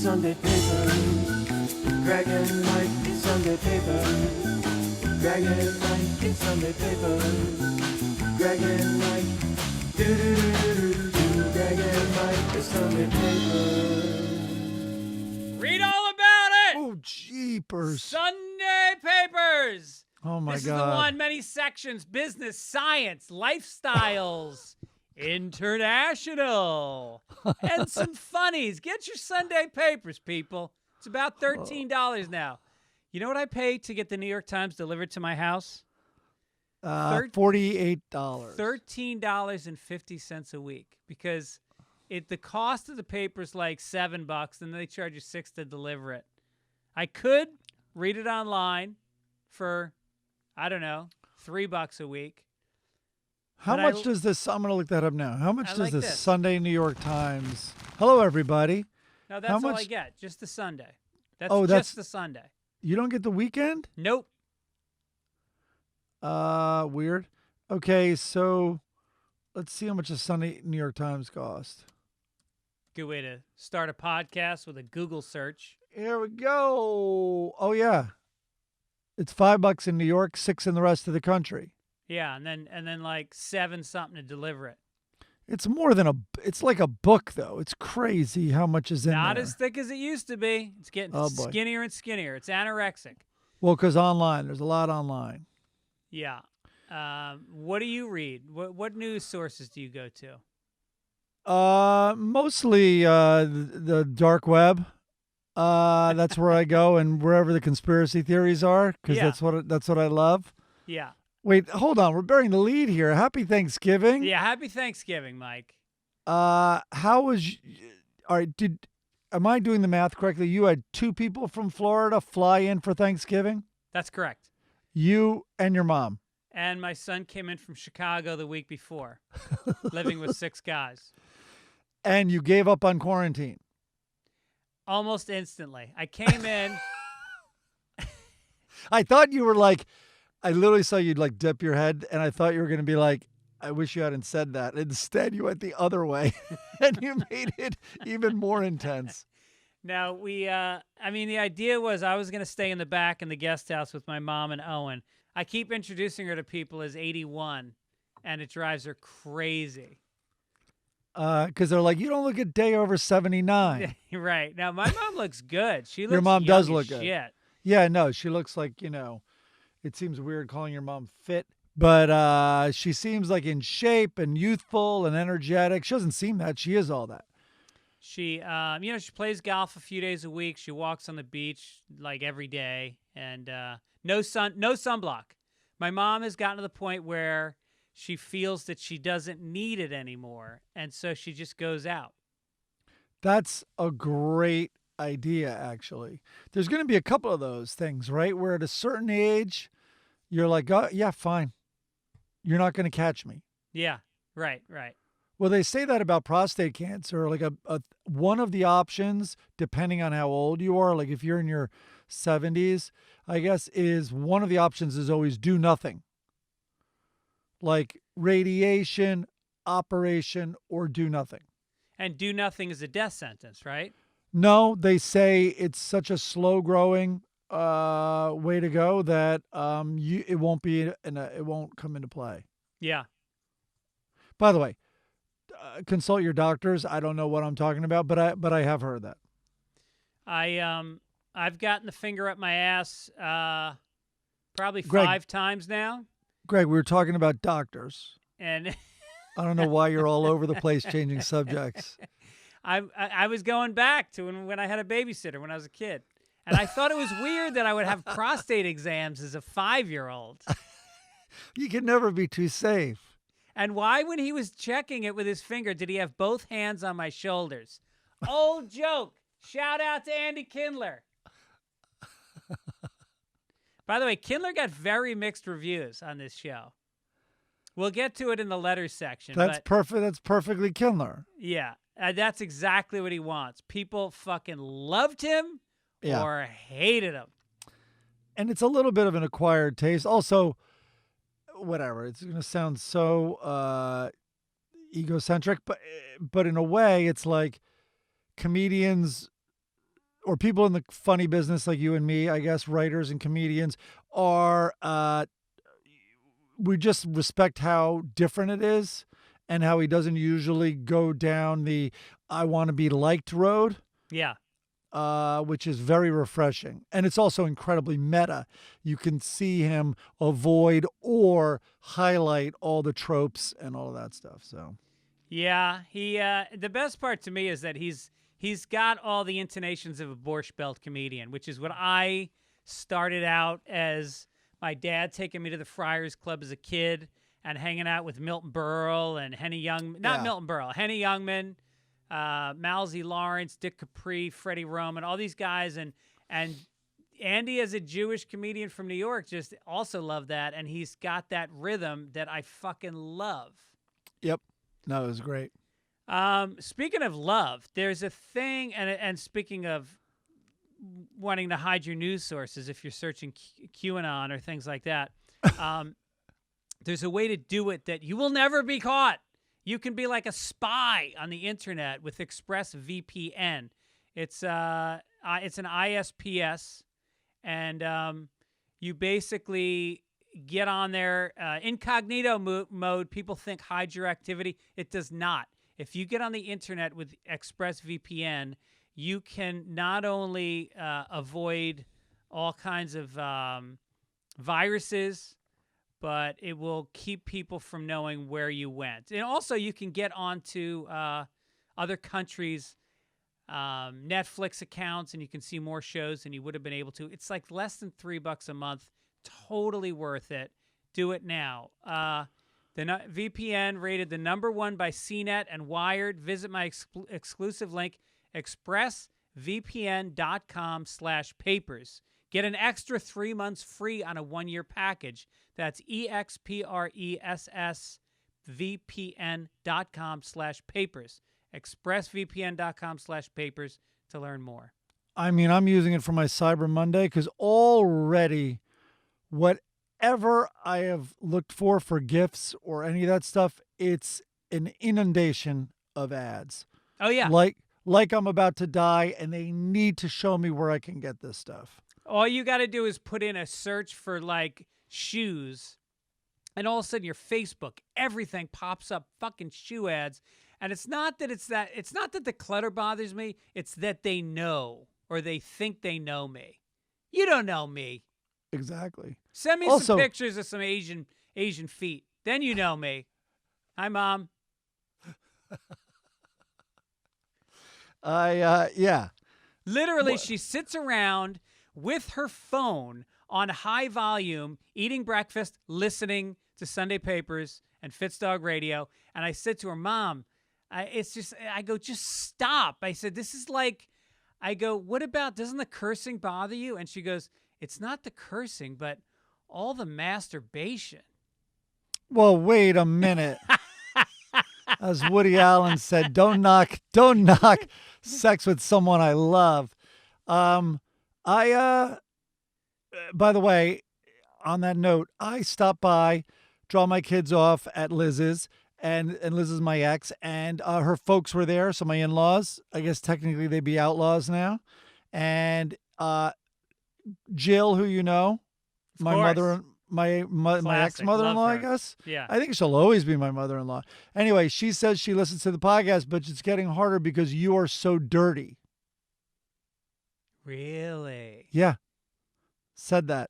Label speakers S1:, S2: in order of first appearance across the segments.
S1: Sunday papers. Greg and Mike, it's Sunday papers. Greg and Mike, it's Sunday papers. Greg and Mike, do-do-do-do-do-do. Greg and Mike, it's Sunday papers.
S2: Read all about it!
S3: Oh, jeepers.
S2: Sunday papers!
S3: Oh, my
S2: This
S3: God.
S2: is the one, many sections, business, science, lifestyles, international, and some funnies. Get your Sunday papers, people. It's about $13 now. You know what I pay to get the New York Times delivered to my house?
S3: $48.
S2: $13.50 a week, because the cost of the paper is like $7, and they charge you $6 to deliver it. I could read it online for, I don't know, $3 a week.
S3: How
S2: But
S3: much does this, I'm going to look that up now. How much does
S2: like
S3: this
S2: this.
S3: Sunday New York Times? Hello, everybody.
S2: No, that's all I get. Just the Sunday. That's just the Sunday.
S3: You don't get the weekend?
S2: Nope.
S3: Weird. Okay, so let's see how much a Sunday New York Times cost.
S2: Good way to start a podcast with a Google search.
S3: Here we go. Oh, yeah. It's $5 in New York, $6 in the rest of the country.
S2: Yeah, and then like $7 something to deliver it.
S3: It's more than it's like a book, though. It's crazy how much is in there.
S2: Not as thick as it used to be. It's getting
S3: boy.
S2: skinnier and skinnier. It's anorexic.
S3: Well, because online. There's a lot online.
S2: Yeah. What do you read? What news sources do you go to?
S3: Mostly the dark web. That's where I go, and wherever the conspiracy theories are, because that's what I love.
S2: Yeah.
S3: Wait, hold on. We're burying the lead here. Happy Thanksgiving.
S2: Yeah, happy Thanksgiving, Mike.
S3: How was? All right. Am I doing the math correctly? You had 2 people from Florida fly in for Thanksgiving.
S2: That's correct.
S3: You and your mom.
S2: And my son came in from Chicago the week before, living with 6 guys.
S3: And you gave up on quarantine.
S2: Almost instantly. I came in.
S3: I thought you were like, I literally saw you like dip your head, and I thought you were going to be like, I wish you hadn't said that. Instead, you went the other way, and you made it even more intense.
S2: Now, the idea was I was going to stay in the back in the guest house with my mom and Owen. I keep introducing her to people as 81, and it drives her crazy.
S3: Because they're like, you don't look a day over 79.
S2: Right. Now, my mom looks good. She looks
S3: Your mom
S2: young
S3: does
S2: as
S3: look good.
S2: shit.
S3: Yeah, no, she looks like, it seems weird calling your mom fit, but she seems like in shape and youthful and energetic. She doesn't seem that. She is all that.
S2: She, she plays golf a few days a week. She walks on the beach like every day, and no sunblock. My mom has gotten to the point where she feels that she doesn't need it anymore, and so she just goes out.
S3: That's a great idea, actually. There's going to be a couple of those things, right? Where at a certain age, you're like, oh, yeah, fine. You're not going to catch me.
S2: Yeah, right.
S3: Well, they say that about prostate cancer. Like one of the options, depending on how old you are, like if you're in your 70s, I guess, is one of the options is always do nothing. Like radiation, operation, or do nothing.
S2: And do nothing is a death sentence, right?
S3: No, they say it's such a slow growing way to go that it won't come into play.
S2: Yeah.
S3: By the way, consult your doctors. I don't know what I'm talking about, but I have heard that.
S2: I've gotten the finger up my ass probably
S3: Greg,
S2: 5 times now.
S3: Greg, we were talking about doctors.
S2: And
S3: I don't know why you're all over the place changing subjects.
S2: I was going back to when I had a babysitter when I was a kid. And I thought it was weird that I would have prostate exams as a 5-year-old.
S3: You can never be too safe.
S2: And why, when he was checking it with his finger, did he have both hands on my shoulders? Old joke. Shout out to Andy Kindler. By the way, Kindler got very mixed reviews on this show. We'll get to it in the letters section.
S3: That's perfect. That's perfectly Kindler.
S2: Yeah, that's exactly what he wants. People fucking loved him or hated him.
S3: And it's a little bit of an acquired taste. Also, whatever. It's going to sound so egocentric, but in a way, it's like comedians or people in the funny business like you and me, I guess, writers and comedians are, we just respect how different it is and how he doesn't usually go down the I want to be liked road.
S2: Yeah.
S3: Which is very refreshing. And it's also incredibly meta. You can see him avoid or highlight all the tropes and all of that stuff. So,
S2: Yeah, he. The best part to me is that he's got all the intonations of a Borscht Belt comedian, which is what I started out as. My dad taking me to the Friars Club as a kid and hanging out with Milton Berle and Henny Young. Not
S3: Yeah.
S2: Milton Berle, Henny Youngman, Malzy Lawrence, Dick Capri, Freddie Roman, all these guys, and Andy, as a Jewish comedian from New York, just also loved that, and he's got that rhythm that I fucking love.
S3: yep. No, it was great.
S2: Speaking of love, there's a thing, and speaking of wanting to hide your news sources if you're searching QAnon or things like that, there's a way to do it that you will never be caught. You can be like a spy on the internet with ExpressVPN. It's an ISPS, and you basically get on there incognito mode. People think hide your activity. It does not. If you get on the internet with ExpressVPN, you can not only avoid all kinds of viruses, but it will keep people from knowing where you went. And also, you can get onto other countries' Netflix accounts, and you can see more shows than you would have been able to. It's like less than $3 a month. Totally worth it. Do it now. VPN rated the #1 by CNET and Wired. Visit my exclusive link, expressvpn.com/papers. Get an extra 3 months free on a 1-year package. That's expressvpn.com/papers. expressvpn.com/papers to learn more.
S3: I mean, I'm using it for my Cyber Monday because already whatever I have looked for gifts or any of that stuff, it's an inundation of ads.
S2: Oh, yeah.
S3: Like I'm about to die and they need to show me where I can get this stuff.
S2: All you got to do is put in a search for like shoes, and all of a sudden your Facebook, everything pops up fucking shoe ads. And it's not that the clutter bothers me. It's that they know, or they think they know me. You don't know me.
S3: Exactly.
S2: Send me
S3: Also,
S2: some pictures of some Asian feet. Then you know me. Hi, Mom.
S3: Yeah.
S2: Literally, she sits around with her phone on high volume, eating breakfast, listening to Sunday Papers and Fitzdog Radio. And I said to her, Mom, just stop. I said, what about, doesn't the cursing bother you? And she goes, it's not the cursing, but all the masturbation.
S3: Well, wait a minute. As Woody Allen said, don't knock sex with someone I love. By the way, on that note, I stopped by, draw my kids off at Liz's, and Liz is my ex, and her folks were there. So my in-laws, I guess technically they'd be outlaws now. And Jill, who you know, my mother, my ex-mother-in-law, I guess.
S2: Yeah.
S3: I think she'll always be my mother-in-law. Anyway, she says she listens to the podcast, but it's getting harder because you are so dirty.
S2: Really?
S3: Yeah. Said that.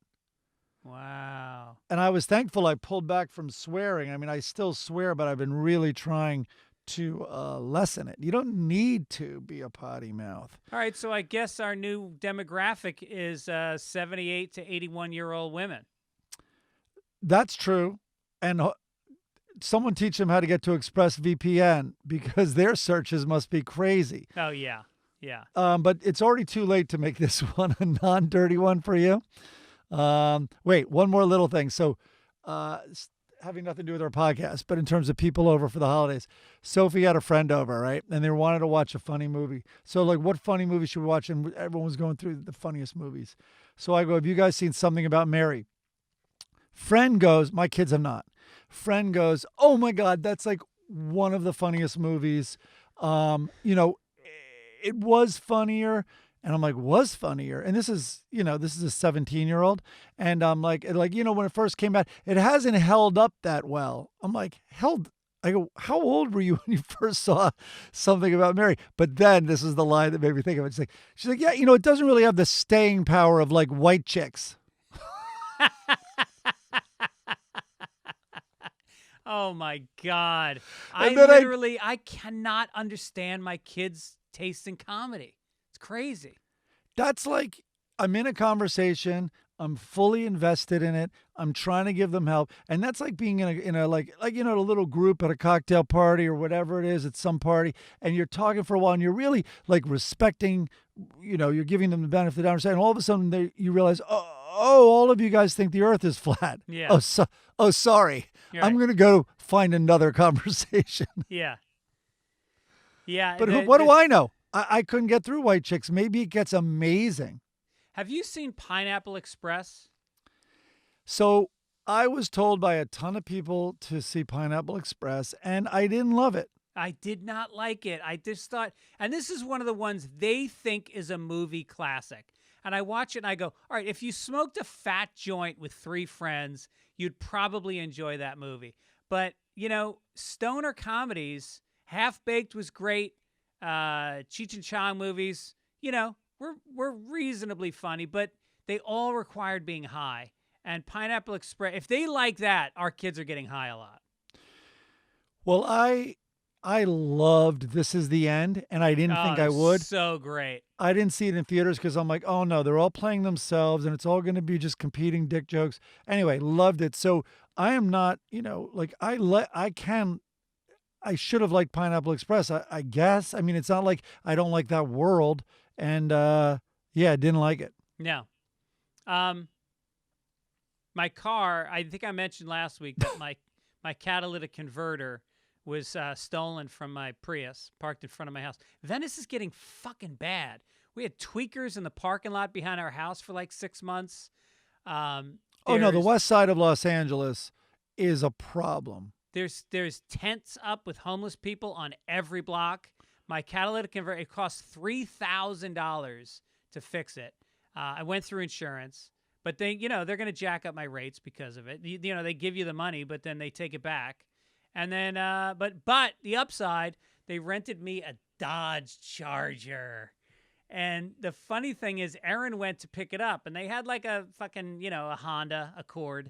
S2: Wow.
S3: And I was thankful I pulled back from swearing. I mean, I still swear, but I've been really trying to lessen it. You don't need to be a potty mouth.
S2: All right, so I guess our new demographic is 78 to 81-year-old women.
S3: That's true. And someone teach them how to get to ExpressVPN because their searches must be crazy.
S2: Oh, yeah. Yeah.
S3: But it's already too late to make this one a non-dirty one for you. Wait, one more little thing. So having nothing to do with our podcast, but in terms of people over for the holidays, Sophie had a friend over, right? And they wanted to watch a funny movie. So like, what funny movie should we watch? And everyone was going through the funniest movies. So I go, have you guys seen Something About Mary? Friend goes, my kids have not. Friend goes, oh my God, that's like one of the funniest movies. You know, it was funnier And I'm like, was funnier. And this is, this is a 17-year-old. And I'm like, when it first came out, it hasn't held up that well. I'm like, I go, how old were you when you first saw Something About Mary? But then this is the line that made me think of it. She's like, yeah, it doesn't really have the staying power of like White Chicks.
S2: Oh my God.
S3: And
S2: I cannot understand my kids' taste in comedy. It's crazy.
S3: That's like, I'm in a conversation. I'm fully invested in it. I'm trying to give them help. And that's like being in a a little group at a cocktail party or whatever it is at some party. And you're talking for a while and you're really like respecting, you're giving them the benefit of the doubt. And all of a sudden you realize, oh, all of you guys think the earth is flat.
S2: Yeah.
S3: Oh, sorry.
S2: Right.
S3: I'm going to go find another conversation.
S2: Yeah. Yeah.
S3: But what do I know? I couldn't get through White Chicks. Maybe it gets amazing.
S2: Have you seen Pineapple Express?
S3: So I was told by a ton of people to see Pineapple Express, and I didn't love it.
S2: I did not like it. I just thought, and this is one of the ones they think is a movie classic. And I watch it and I go, all right, if you smoked a fat joint with 3 friends, you'd probably enjoy that movie. But, stoner comedies, Half Baked was great. Cheech and Chong movies, were reasonably funny, but they all required being high. And Pineapple Express, if they like that, our kids are getting high a lot.
S3: Well, I loved This Is the End, and I didn't think I would.
S2: So great. I
S3: didn't see it in theaters because I'm like, oh no, they're all playing themselves, and it's all going to be just competing dick jokes. Anyway, loved it. So I am not, I should have liked Pineapple Express, I guess. I mean, it's not like I don't like that world. And didn't like it.
S2: No. My car, I think I mentioned last week that my catalytic converter was stolen from my Prius, parked in front of my house. Venice is getting fucking bad. We had tweakers in the parking lot behind our house for like 6 months.
S3: Oh no, the west side of Los Angeles is a problem.
S2: There's tents up with homeless people on every block. My catalytic converter, it cost $3,000 to fix it. I went through insurance, but they're going to jack up my rates because of it. They give you the money, but then they take it back. And then, but the upside, they rented me a Dodge Charger. And the funny thing is, Erin went to pick it up, and they had like a fucking, a Honda Accord.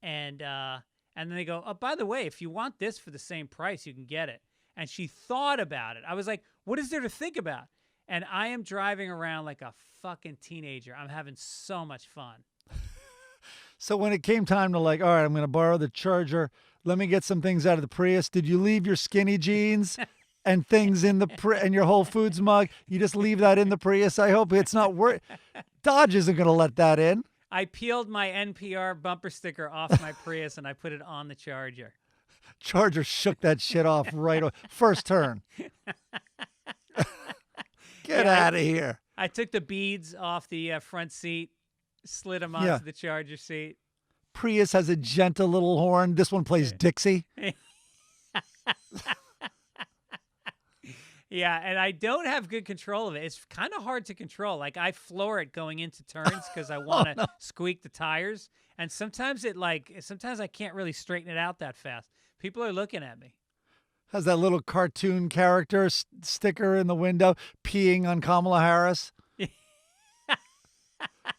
S2: And then they go, oh, by the way, if you want this for the same price, you can get it. And she thought about it. I was like, what is there to think about? And I am driving around like a fucking teenager. I'm having so much fun.
S3: So when it came time to all right, I'm going to borrow the Charger. Let me get some things out of the Prius. Did you leave your skinny jeans and things in and your Whole Foods mug? You just leave that in the Prius? I hope it's not worth. Dodge isn't going to let that in.
S2: I peeled my NPR bumper sticker off my Prius and I put it on the Charger.
S3: Charger shook that shit off right away. First turn. Get out of here.
S2: I took the beads off the front seat, slid them onto the Charger seat.
S3: Prius has a gentle little horn. This one plays Dixie.
S2: Yeah, and I don't have good control of it. It's kind of hard to control. Like, I floor it going into turns because I want to squeak the tires. And sometimes sometimes I can't really straighten it out that fast. People are looking at me.
S3: Has that little cartoon character sticker in the window peeing on Kamala Harris.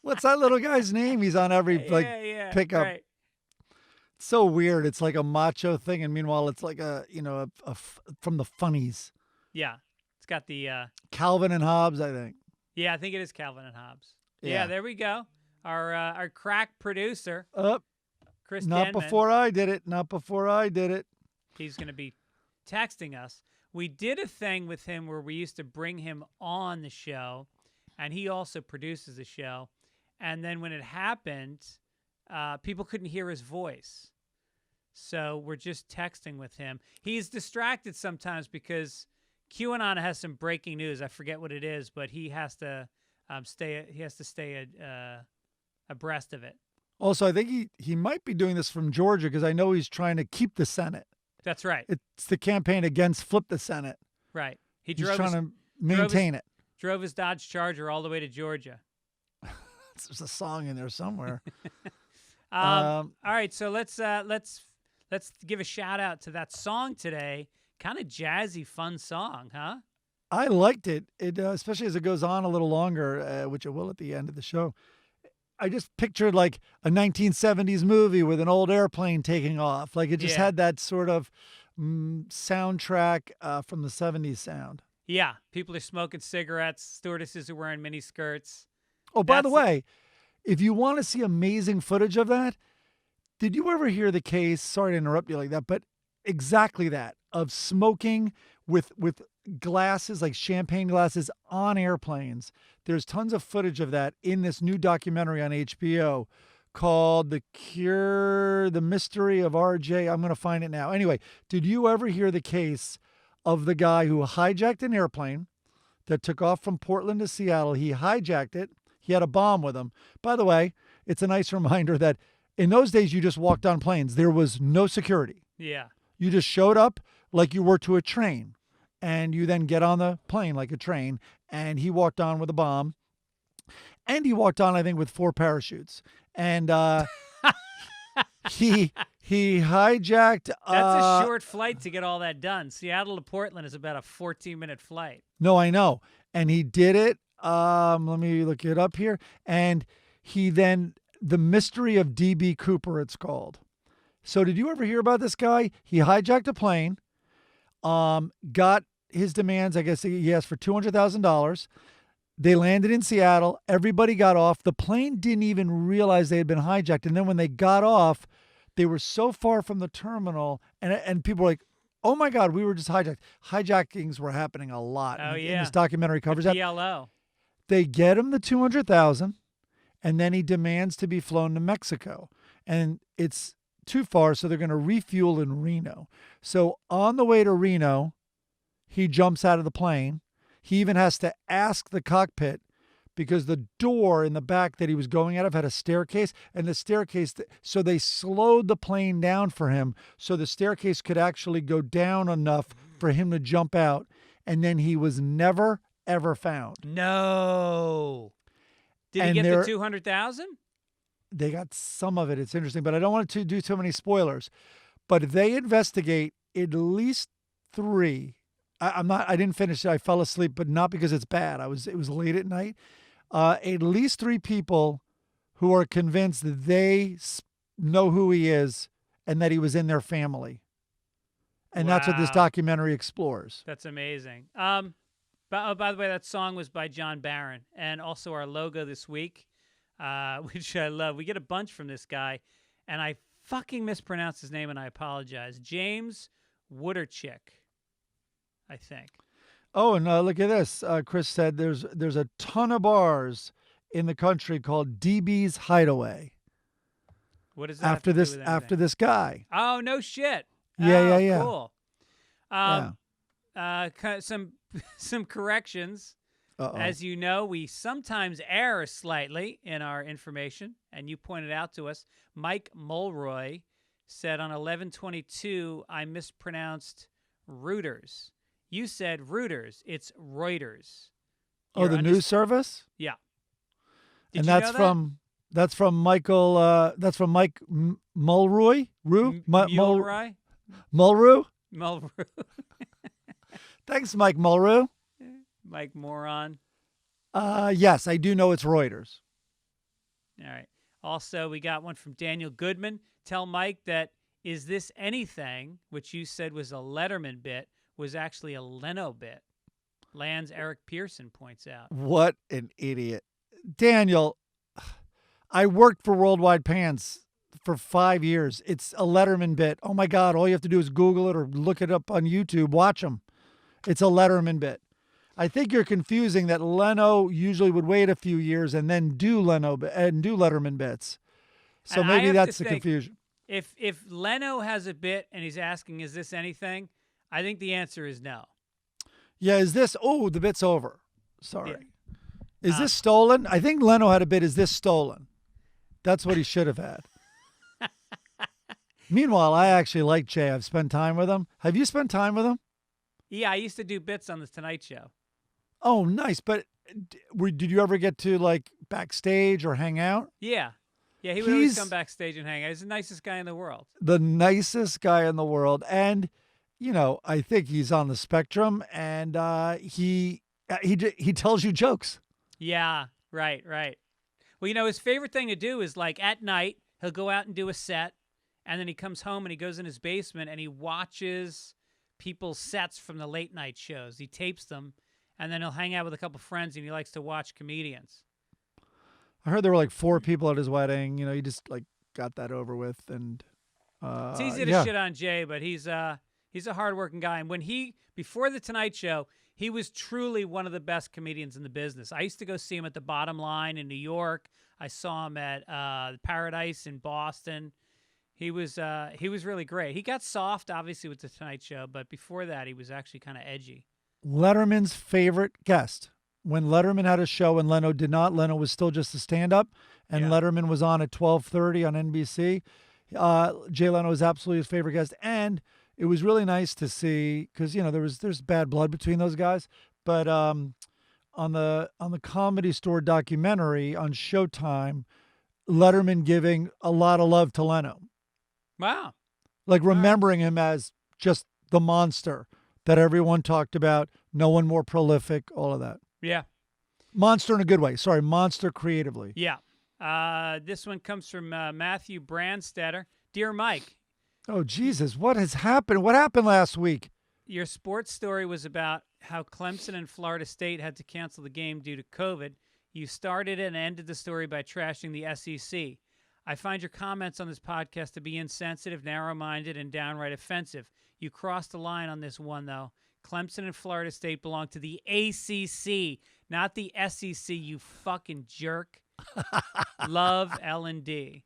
S3: What's that little guy's name? He's on every pickup.
S2: Right.
S3: It's so weird. It's like a macho thing, and meanwhile, it's like a from the funnies.
S2: Yeah, it's got the
S3: Calvin and Hobbes, I think.
S2: Yeah, I think it is Calvin and Hobbes. Yeah, there we go. Our crack producer, Chris
S3: Not
S2: Denman.
S3: before I did it. Not before I did it.
S2: He's going to be texting us. We did a thing with him where we used to bring him on the show, and he also produces the show. And then when it happened, people couldn't hear his voice. So we're just texting with him. He's distracted sometimes because QAnon has some breaking news. I forget what it is, but he has to stay abreast of it.
S3: Also, I think he might be doing this from Georgia because I know he's trying to keep the Senate.
S2: That's right.
S3: It's the campaign against flip the Senate.
S2: Right.
S3: He's trying to maintain it.
S2: drove his Dodge Charger all the way to Georgia.
S3: There's a song in there somewhere.
S2: All right, so let's give a shout out to that song today. Kind of jazzy, fun song, huh?
S3: I liked it. It especially as it goes on a little longer, which it will at the end of the show. I just pictured like a 1970s movie with an old airplane taking off. Like it just had that sort of soundtrack from the 70s sound.
S2: Yeah, people are smoking cigarettes. Stewardesses are wearing mini skirts.
S3: Oh, by the way, if you want to see amazing footage of that, did you ever hear the case? Sorry to interrupt you like that, but exactly that of smoking with glasses, like champagne glasses on airplanes. There's tons of footage of that in this new documentary on HBO called The Mystery of RJ. I'm going to find it now. Anyway, did you ever hear the case of the guy who hijacked an airplane that took off from Portland to Seattle? He hijacked it. He had a bomb with him. By the way, it's a nice reminder that in those days, you just walked on planes. There was no security.
S2: Yeah.
S3: You just showed up like you were to a train, and you then get on the plane like a train, and he walked on with a bomb, and he walked on, I think, with 4 parachutes. And he hijacked...
S2: That's a short flight to get all that done. Seattle to Portland is about a 14-minute flight.
S3: No, I know. And he did it. Let me look it up here. And he then... The Mystery of D.B. Cooper, it's called. So did you ever hear about this guy? He hijacked a plane, got his demands. I guess he asked for $200,000. They landed in Seattle. Everybody got off. The plane didn't even realize they had been hijacked. And then when they got off, they were so far from the terminal, and people were like, oh my God, we were just hijacked. Hijackings were happening a lot.
S2: Oh,
S3: And this documentary covers that.
S2: PLO.
S3: They get him the $200,000. And then he demands to be flown to Mexico. And it's too far, so they're going to refuel in Reno. So on the way to Reno, he jumps out of the plane. He even has to ask the cockpit because the door in the back that he was going out of had a staircase. And the staircase, so they slowed the plane down for him so the staircase could actually go down enough for him to jump out. And then he was never, ever found.
S2: No. Did he get the $200,000?
S3: They got some of it. It's interesting, but I don't want to do too many spoilers. But they investigate at least 3. I didn't finish it. I fell asleep, but not because it's bad. It was late at night. At least 3 people who are convinced that they know who he is and that he was in their family. And that's what this documentary explores.
S2: That's amazing. By the way, that song was by John Barron, and also our logo this week, which I love. We get a bunch from this guy, and I fucking mispronounced his name, and I apologize. James Wooderchick, I think.
S3: Oh, and look at this. Chris said there's a ton of bars in the country called DB's Hideaway.
S2: What is that
S3: after this guy?
S2: Oh, no shit.
S3: Yeah.
S2: Cool. Some corrections.
S3: Uh-oh.
S2: As you know, we sometimes err slightly in our information, and you pointed out to us. Mike Mulroy said on 11/22, I mispronounced Reuters. You said Reuters. It's Reuters.
S3: Oh, the news service?
S2: Yeah.
S3: And that's from Michael. That's from Mike Mulroy.
S2: Mulroy.
S3: Mulroy.
S2: Mulroy.
S3: Thanks, Mike Mulroy.
S2: Mike Moron.
S3: Yes, I do know it's Reuters.
S2: All right. Also, we got one from Daniel Goodman. Tell Mike that Is This Anything, which you said was a Letterman bit, was actually a Leno bit. Land's Eric Pearson points out.
S3: What an idiot. Daniel, I worked for Worldwide Pants for 5 years. It's a Letterman bit. Oh, my God. All you have to do is Google it or look it up on YouTube. Watch them. It's a Letterman bit. I think you're confusing that Leno usually would wait a few years and then do Letterman bits. So
S2: And
S3: maybe that's the confusion.
S2: If Leno has a bit and he's asking, is this anything? I think the answer is no.
S3: Yeah, is this... Oh, the bit's over. Sorry.
S2: Yeah.
S3: Is this stolen? I think Leno had a bit, is this stolen? That's what he should have had. Meanwhile, I actually like Jay. I've spent time with him. Have you spent time with him?
S2: Yeah, I used to do bits on The Tonight Show.
S3: Oh, nice. But Did you ever get to like backstage or hang out?
S2: Yeah. Yeah, he would always
S3: He's
S2: come backstage and hang out. He's the nicest guy in the world.
S3: the nicest guy in the world, and I think he's on the spectrum, and he tells you jokes.
S2: Yeah, right. Well, his favorite thing to do is like at night, he'll go out and do a set, and then he comes home and he goes in his basement and he watches people's sets from the late night shows. He tapes them, and then he'll hang out with a couple friends, and he likes to watch comedians.
S3: I heard there were like 4 people at his wedding. He just like got that over with, and
S2: It's easy to shit on Jay, but he's a hardworking guy. And before the Tonight Show, he was truly one of the best comedians in the business. I used to go see him at the Bottom Line in New York. I saw him at Paradise in Boston. He was really great. He got soft, obviously, with the Tonight Show, but before that, he was actually kind of edgy.
S3: Letterman's favorite guest. When Letterman had a show and Leno did not, Leno was still just a stand-up, and Letterman was on at 12:30 on NBC. Jay Leno was absolutely his favorite guest, and it was really nice to see because there's bad blood between those guys. But on the Comedy Store documentary on Showtime, Letterman giving a lot of love to Leno,
S2: Wow.
S3: like remembering him as just the monster that everyone talked about. No one more prolific, all of that.
S2: Yeah.
S3: Monster in a good way. Sorry, monster creatively.
S2: Yeah. This one comes from Matthew Brandstetter. Dear Mike.
S3: Oh, Jesus. What has happened? What happened last week?
S2: Your sports story was about how Clemson and Florida State had to cancel the game due to COVID. You started and ended the story by trashing the SEC. I find your comments on this podcast to be insensitive, narrow-minded, and downright offensive. You crossed the line on this one, though. Clemson and Florida State belong to the ACC, not the SEC, you fucking jerk. Love, Ellen D.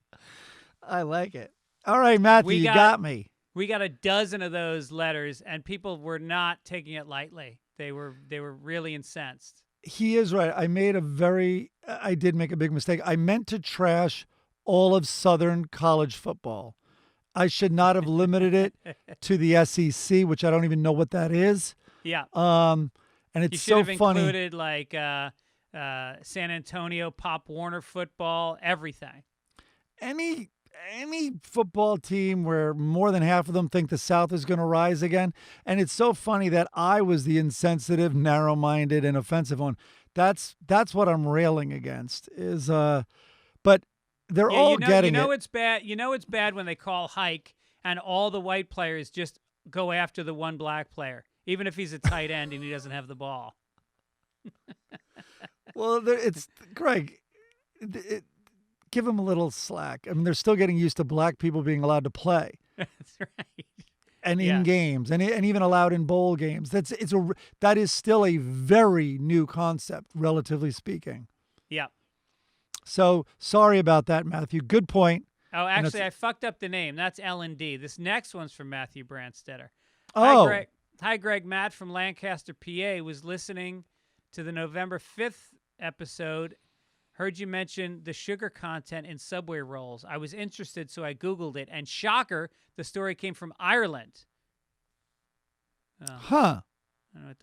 S3: I like it. All right, Matthew, you got me.
S2: We got a dozen of those letters, and people were not taking it lightly. They were really incensed.
S3: He is right. I did make a big mistake. I meant to trash all of Southern college football. I should not have limited it to the SEC, which I don't even know what that is.
S2: Yeah.
S3: And it's so funny.
S2: You should have included like San Antonio, Pop Warner football, everything.
S3: Any football team where more than half of them think the South is going to rise again. And it's so funny that I was the insensitive, narrow-minded, and offensive one. That's what I'm railing against. But they're all getting it.
S2: It's bad. It's bad when they call hike and all the white players just go after the one black player, even if he's a tight end and he doesn't have the ball.
S3: Well, it's Greg. Give them a little slack. I mean, they're still getting used to black people being allowed to play.
S2: That's right.
S3: And in games, and even allowed in bowl games. That is still a very new concept, relatively speaking. Yeah. So sorry about that, Matthew. Good point.
S2: Oh, actually, I fucked up the name. That's L&D. This next one's from Matthew Brandstetter.
S3: Oh.
S2: Hi, Greg. Matt from Lancaster, PA, was listening to the November 5th episode. Heard you mention the sugar content in Subway rolls. I was interested, so I Googled it. And shocker, the story came from Ireland. Oh.
S3: Huh.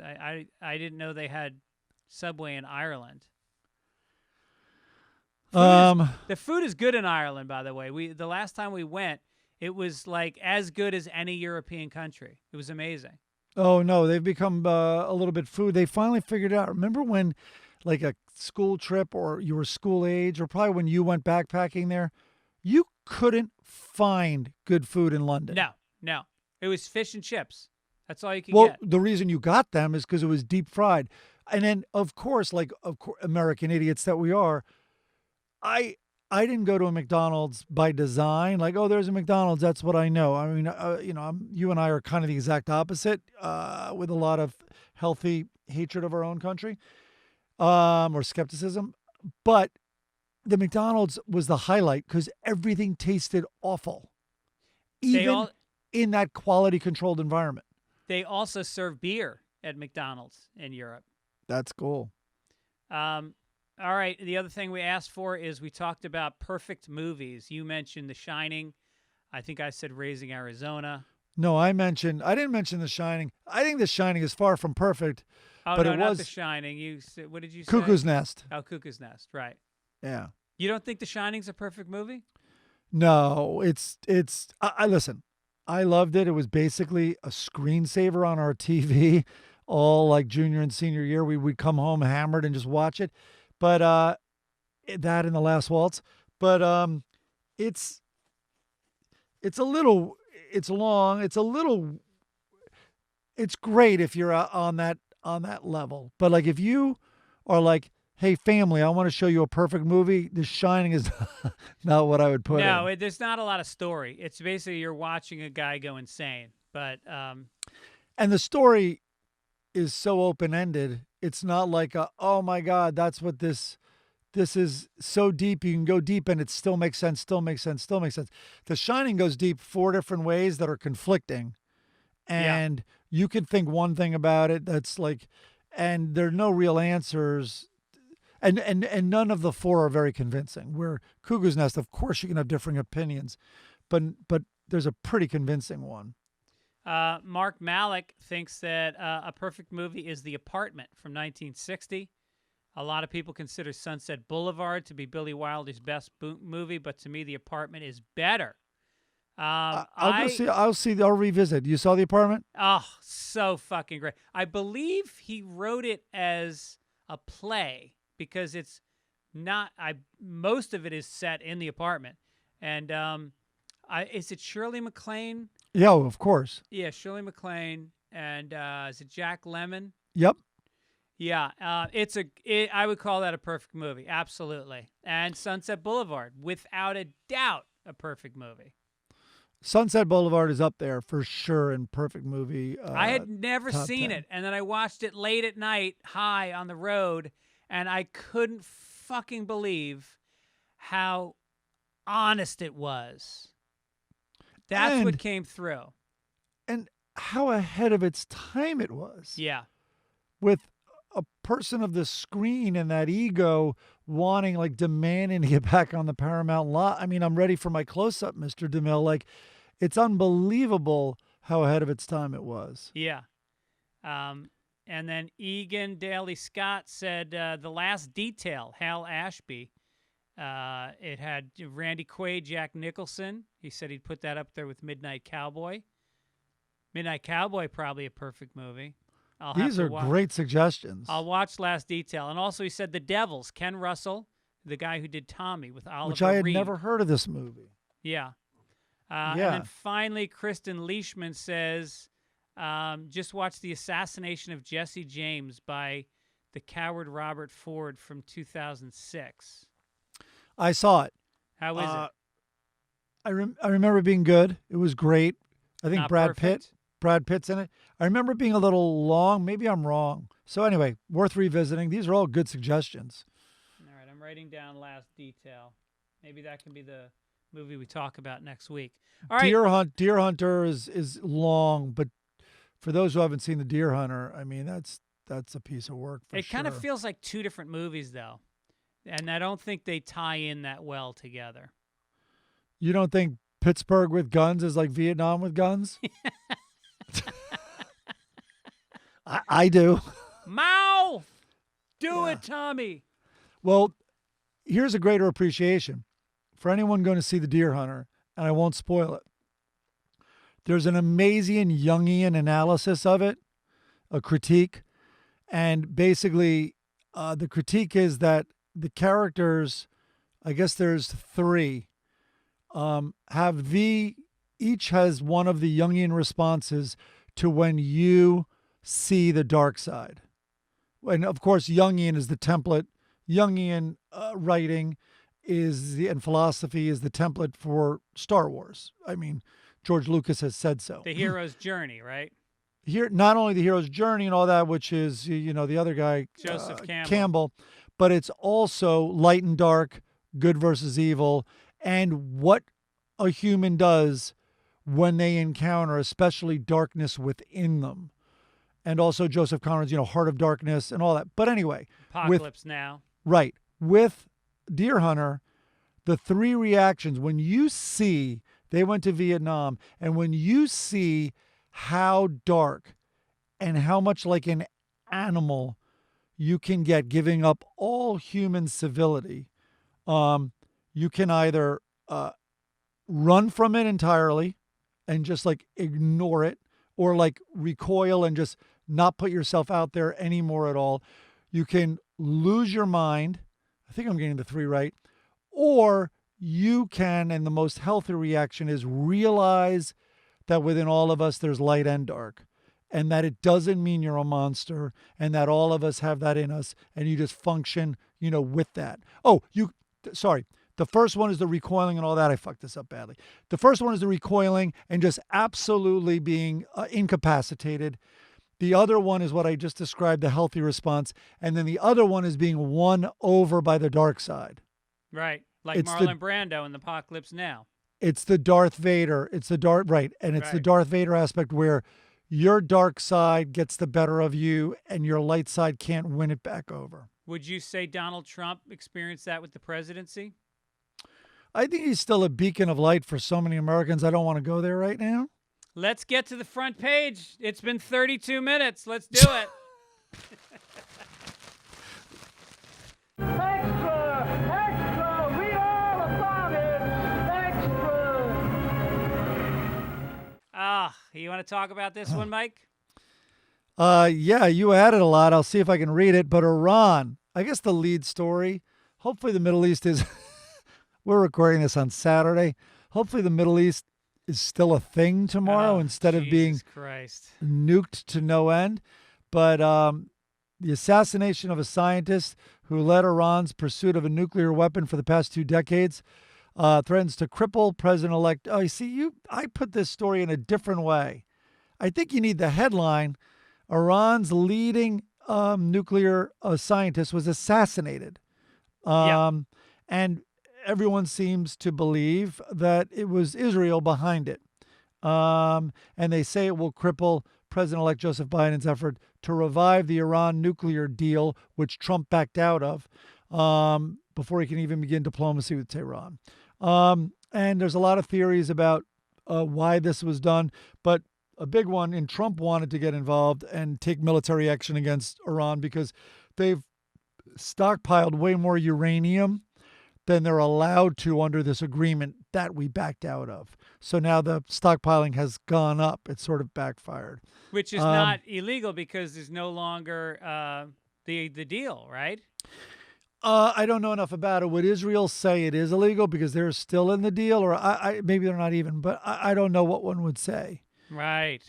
S2: I didn't know they had Subway in Ireland. The food is good in Ireland, by the way. The last time we went, it was like as good as any European country. It was amazing.
S3: Oh, no, they've become a little bit food. They finally figured it out. Remember when like a school trip or you were school age or probably when you went backpacking there, you couldn't find good food in London.
S2: No. It was fish and chips. That's all you could get.
S3: Well, the reason you got them is because it was deep fried. And then, of course, American idiots that we are, I didn't go to a McDonald's by design. Like, oh, there's a McDonald's. That's what I know. I mean, you and I are kind of the exact opposite with a lot of healthy hatred of our own country or skepticism. But the McDonald's was the highlight because everything tasted awful, even in that quality controlled environment.
S2: They also serve beer at McDonald's in Europe.
S3: That's cool.
S2: All right. The other thing we asked for is we talked about perfect movies. You mentioned The Shining. I think I said Raising Arizona.
S3: No, I didn't mention The Shining. I think The Shining is far from perfect.
S2: Oh,
S3: but
S2: no,
S3: it
S2: not
S3: was
S2: The Shining. What did you say?
S3: Cuckoo's Nest.
S2: Oh, Cuckoo's Nest, right.
S3: Yeah.
S2: You don't think The Shining's a perfect movie?
S3: No, I listen. I loved it. It was basically a screensaver on our TV all like junior and senior year. We would come home hammered and just watch it. But that and The Last Waltz. But it's it's a little it's long. It's great if you're on that level. But like if you are like, hey family, I want to show you a perfect movie, The Shining is not what I would put in.
S2: No, there's not a lot of story. It's basically you're watching a guy go insane. But
S3: And the story is so open-ended. It's not like oh my God, that's what this is so deep. You can go deep and it still makes sense, still makes sense, still makes sense. The Shining goes deep 4 different ways that are conflicting. And you could think one thing about it that's like, and there are no real answers. And none of the 4 are very convincing. Where Cuckoo's Nest, of course, you can have differing opinions, but there's a pretty convincing one.
S2: Mark Malik thinks that a perfect movie is The Apartment from 1960. A lot of people consider Sunset Boulevard to be Billy Wilder's best movie, but to me, The Apartment is better.
S3: I'll revisit. You saw The Apartment?
S2: Oh, so fucking great. I believe he wrote it as a play because it's not. Most of it is set in the apartment, and is it Shirley MacLaine?
S3: Yeah, of course.
S2: Yeah, Shirley MacLaine, and is it Jack Lemmon?
S3: Yep.
S2: Yeah, I would call that a perfect movie, absolutely. And Sunset Boulevard, without a doubt, a perfect movie.
S3: Sunset Boulevard is up there for sure in perfect movie.
S2: I had never seen
S3: 10.
S2: it, and then I watched it late at night, high on the road, and I couldn't fucking believe how honest it was. That's what came through.
S3: And how ahead of its time it was.
S2: Yeah.
S3: With a person of the screen and that ego wanting, like, demanding to get back on the Paramount lot. I mean, I'm ready for my close-up, Mr. DeMille. Like, it's unbelievable how ahead of its time it was.
S2: Yeah. And then Egan Daly Scott said The Last Detail, Hal Ashby. It had Randy Quaid, Jack Nicholson. He said he'd put that up there with Midnight Cowboy. Midnight Cowboy, probably a perfect movie.
S3: These are great suggestions.
S2: I'll watch Last Detail. And also he said The Devils, Ken Russell, the guy who did Tommy with Oliver
S3: Which I had
S2: Reed.
S3: never heard of this movie.
S2: Yeah. And then finally, Kristen Leishman says, just watch The Assassination of Jesse James by the coward Robert Ford from 2006.
S3: I saw it.
S2: How is it?
S3: I remember it being good. It was great. I think
S2: Not
S3: Brad Pitt's in it. I remember it being a little long. Maybe I'm wrong. So anyway, worth revisiting. These are all good suggestions.
S2: All right, I'm writing down Last Detail. Maybe that can be the movie we talk about next week. All right.
S3: Deer Hunter is long, but for those who haven't seen The Deer Hunter, I mean that's a piece of work for sure.
S2: It kind of feels like 2 different movies though. And I don't think they tie in that well together.
S3: You don't think Pittsburgh with guns is like Vietnam with guns? I do.
S2: Mao! Do it, Tommy!
S3: Well, here's a greater appreciation. For anyone going to see The Deer Hunter, and I won't spoil it, there's an amazing Jungian analysis of it, a critique. And basically, the critique is that the characters, I guess there's 3, each has one of the Jungian responses to when you see the dark side. And of course, Jungian is the template. Jungian writing and philosophy is the template for Star Wars. I mean, George Lucas has said so.
S2: The hero's journey, right?
S3: Here, not only the hero's journey and all that, which is, the other guy,
S2: Joseph
S3: Campbell, but it's also light and dark, good versus evil, and what a human does when they encounter, especially darkness within them. And also Joseph Conrad's, Heart of Darkness and all that. But anyway.
S2: Apocalypse Now.
S3: Right. With Deer Hunter, the 3 reactions, when you see they went to Vietnam, and when you see how dark and how much like an animal you can get giving up all human civility. You can either run from it entirely and just like ignore it, or like recoil and just not put yourself out there anymore at all. You can lose your mind. I think I'm getting the three right. Or you can, and the most healthy reaction is realize that within all of us there's light and dark, and that it doesn't mean you're a monster, and that all of us have that in us, and you just function, with that. Sorry. The first one is the recoiling and all that. I fucked this up badly. The first one is the recoiling and just absolutely being incapacitated. The other one is what I just described, the healthy response. And then the other one is being won over by the dark side.
S2: Right. Like Marlon Brando in the Apocalypse Now.
S3: It's the Darth Vader. It's the the Darth Vader aspect where your dark side gets the better of you and your light side can't win it back over.
S2: Would you say Donald Trump experienced that with the presidency?
S3: I think he's still a beacon of light for so many Americans. I don't want to go there right now.
S2: Let's get to the front page. It's been 32 minutes. Let's do it.
S1: Extra! Extra! Read all about it! Extra!
S2: You want to talk about this one, Mike?
S3: Yeah, you added a lot. I'll see if I can read it. But Iran, I guess the lead story. Hopefully the Middle East is... We're recording this on Saturday. Hopefully the Middle East is still a thing tomorrow instead of being nuked to no end. But the assassination of a scientist who led Iran's pursuit of a nuclear weapon for the past 2 decades threatens to cripple President-elect. Oh, you see, I put this story in a different way. I think you need the headline, Iran's leading nuclear scientist was assassinated. And everyone seems to believe that it was Israel behind it. And they say it will cripple President-elect Joseph Biden's effort to revive the Iran nuclear deal, which Trump backed out of, before he can even begin diplomacy with Tehran. And there's a lot of theories about why this was done, but a big one, and Trump wanted to get involved and take military action against Iran because they've stockpiled way more uranium than they're allowed to under this agreement that we backed out of. So now the stockpiling has gone up. It's sort of backfired.
S2: Which is not illegal because there's no longer the deal, right?
S3: I don't know enough about it. Would Israel say it is illegal because they're still in the deal? Or maybe they're not even, but I don't know what one would say.
S2: Right.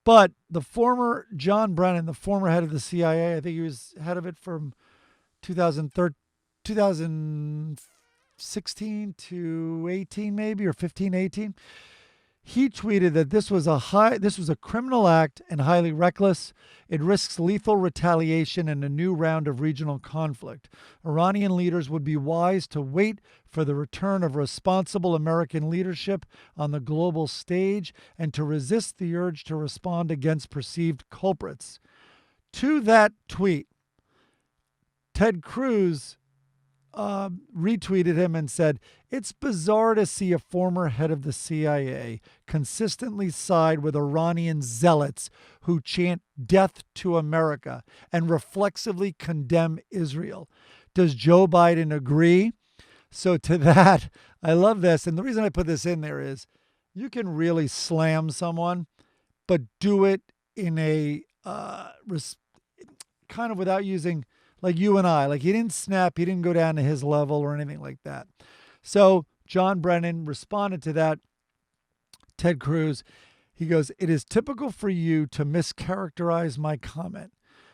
S3: But the former John Brennan, the former head of the CIA, I think he was head of it from 2016 to 18 maybe, or 15, 18. He tweeted that this was a criminal act and highly reckless. It risks lethal retaliation and a new round of regional conflict. Iranian leaders would be wise to wait for the return of responsible American leadership on the global stage and to resist the urge to respond against perceived culprits. To that tweet, Ted Cruz retweeted him and said, "It's bizarre to see a former head of the CIA consistently side with Iranian zealots who chant death to America and reflexively condemn Israel. Does Joe Biden agree?" So to that, I love this. And the reason I put this in there is you can really slam someone, but do it in a kind of without using, like you and I, like he didn't snap, he didn't go down to his level or anything like that. So John Brennan responded to that. Ted Cruz, he goes, "It is typical for you to mischaracterize my comment.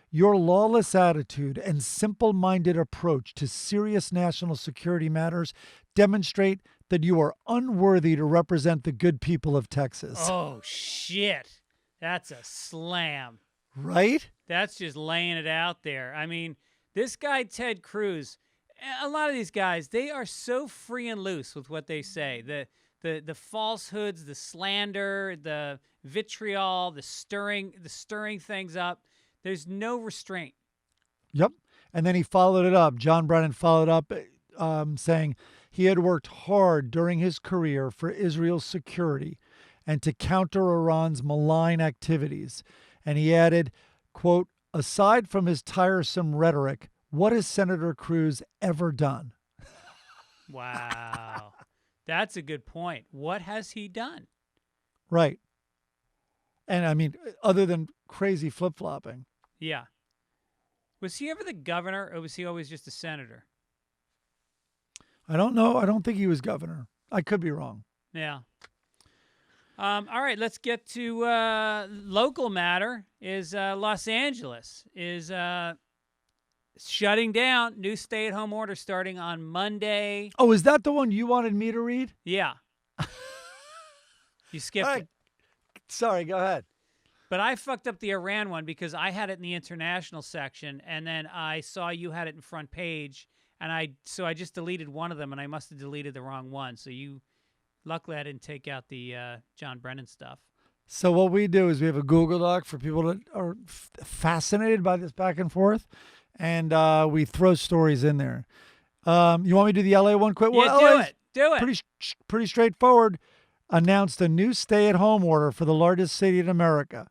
S3: Your lawless attitude and simple-minded approach to serious national security matters demonstrate that you are unworthy to represent the good people of Texas."
S2: Oh, shit. That's a slam.
S3: Right?
S2: That's just laying it out there. I mean, this guy, Ted Cruz, a lot of these guys, they are so free and loose with what they say. The falsehoods, the slander, the vitriol, the stirring things up. There's no restraint.
S3: Yep. And then he followed it up. John Brennan followed up saying he had worked hard during his career for Israel's security and to counter Iran's malign activities. And he added, quote, aside from his tiresome rhetoric, what has Senator Cruz ever done?
S2: Wow. That's a good point. What has he done?
S3: Right. And I mean, other than crazy flip-flopping.
S2: Yeah. Was he ever the governor, or was he always just a senator?
S3: I don't know. I don't think he was governor. I could be wrong.
S2: Yeah. All right, let's get to local matter. Is Los Angeles is shutting down. New stay-at-home order starting on Monday.
S3: Oh, is that the one you wanted me to read?
S2: Yeah. You skipped it.
S3: Sorry, go ahead.
S2: But I fucked up the Iran one because I had it in the international section, and then I saw you had it in front page, and I just deleted one of them, and I must have deleted the wrong one. So luckily I didn't take out the John Brennan stuff.
S3: So what we do is we have a Google Doc for people that are fascinated by this back and forth, and we throw stories in there. You want me to do the LA one quick?
S2: Yeah,
S3: Well,
S2: do it.
S3: Pretty straightforward. Announced a new stay-at-home order for the largest city in America.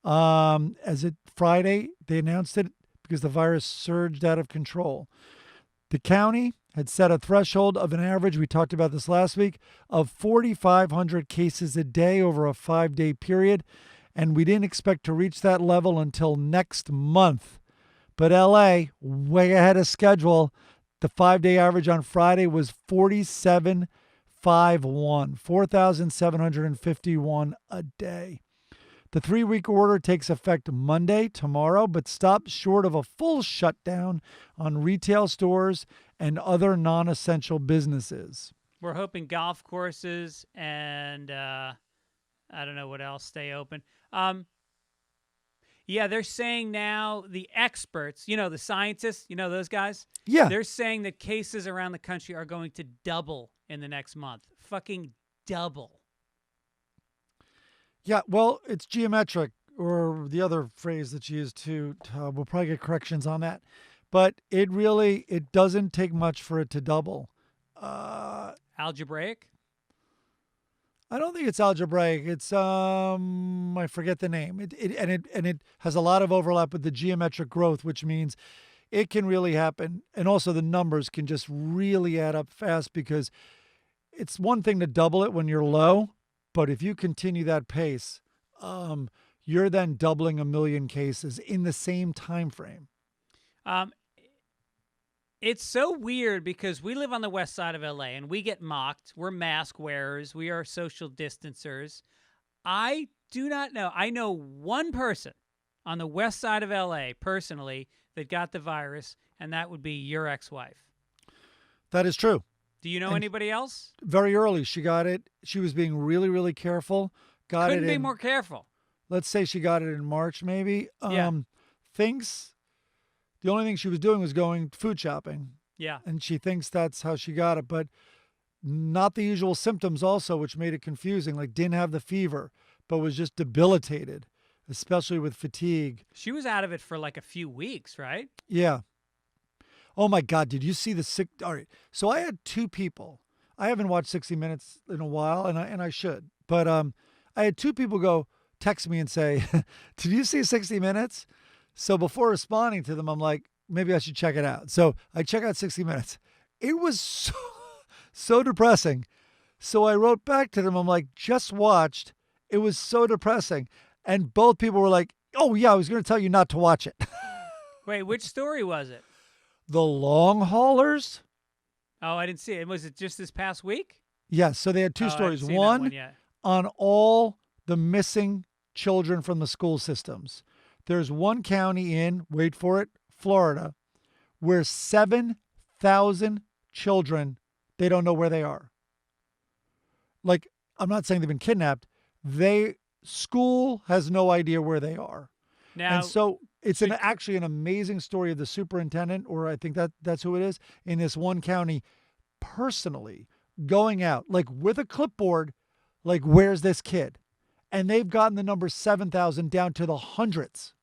S3: Friday, they announced it because the virus surged out of control. The county had set a threshold of an average, we talked about this last week, of 4,500 cases a day over a 5-day period, and we didn't expect to reach that level until next month. But LA, way ahead of schedule, the 5-day average on Friday was 4,751 a day. The 3-week order takes effect Monday, tomorrow, but stops short of a full shutdown on retail stores and other non-essential businesses.
S2: We're hoping golf courses and I don't know what else stay open. Yeah, they're saying now the experts, the scientists, those guys?
S3: Yeah.
S2: They're saying that cases around the country are going to double in the next month. Fucking double.
S3: Yeah, well, it's geometric, or the other phrase that's used too. We'll probably get corrections on that. But it doesn't take much for it to double.
S2: Algebraic?
S3: I don't think it's algebraic. It's I forget the name. It has a lot of overlap with the geometric growth, which means it can really happen. And also the numbers can just really add up fast, because it's one thing to double it when you're low, but if you continue that pace, you're then doubling 1 million cases in the same time frame.
S2: It's so weird because we live on the west side of LA and we get mocked. We're mask wearers. We are social distancers. I do not know. I know one person on the west side of LA personally that got the virus, and that would be your ex-wife.
S3: That is true.
S2: Do you know anybody else?
S3: Very early, she got it. She was being really, really careful.
S2: Couldn't be more careful.
S3: Let's say she got it in March, maybe.
S2: Yeah.
S3: The only thing she was doing was going food shopping.
S2: Yeah.
S3: And she thinks that's how she got it, but not the usual symptoms also, which made it confusing. Like, didn't have the fever, but was just debilitated, especially with fatigue.
S2: She was out of it for like a few weeks, right?
S3: Yeah. Oh my God, did you see the sick? All right. So I had 2 people. I haven't watched 60 Minutes in a while, and I should. But I had 2 people text me and say, did you see 60 Minutes? So before responding to them, I'm like, maybe I should check it out. So I check out 60 Minutes. It was so depressing. So I wrote back to them. I'm like, just watched. It was so depressing. And both people were like, oh yeah, I was going to tell you not to watch it.
S2: Wait, which story was it?
S3: The Long Haulers?
S2: Oh, I didn't see it. Was it just this past week?
S3: Yes. So they had 2 stories. One on all the missing children from the school systems. There's one county in, wait for it, Florida, where 7,000 children, they don't know where they are. Like, I'm not saying they've been kidnapped. School has no idea where they are.
S2: Now,
S3: and so it's actually an amazing story of the superintendent, or I think that's who it is, in this one county, personally going out, like with a clipboard, like, where's this kid? And they've gotten the number 7,000 down to the hundreds.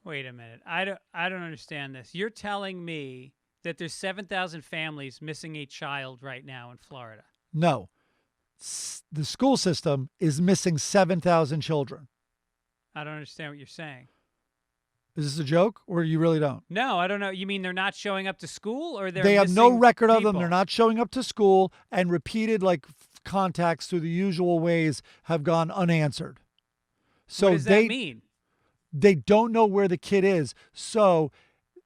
S2: Wait a minute. I don't understand this. You're telling me that there's 7,000 families missing a child right now in Florida?
S3: No. The school system is missing 7,000 children.
S2: I don't understand what you're saying.
S3: Is this a joke, or you really don't?
S2: No, I don't know. You mean they're not showing up to school, or
S3: They have no
S2: missing
S3: record of them.
S2: people?
S3: They're not showing up to school, and repeated contacts through the usual ways have gone unanswered. So
S2: What does that mean?
S3: They don't know where the kid is. So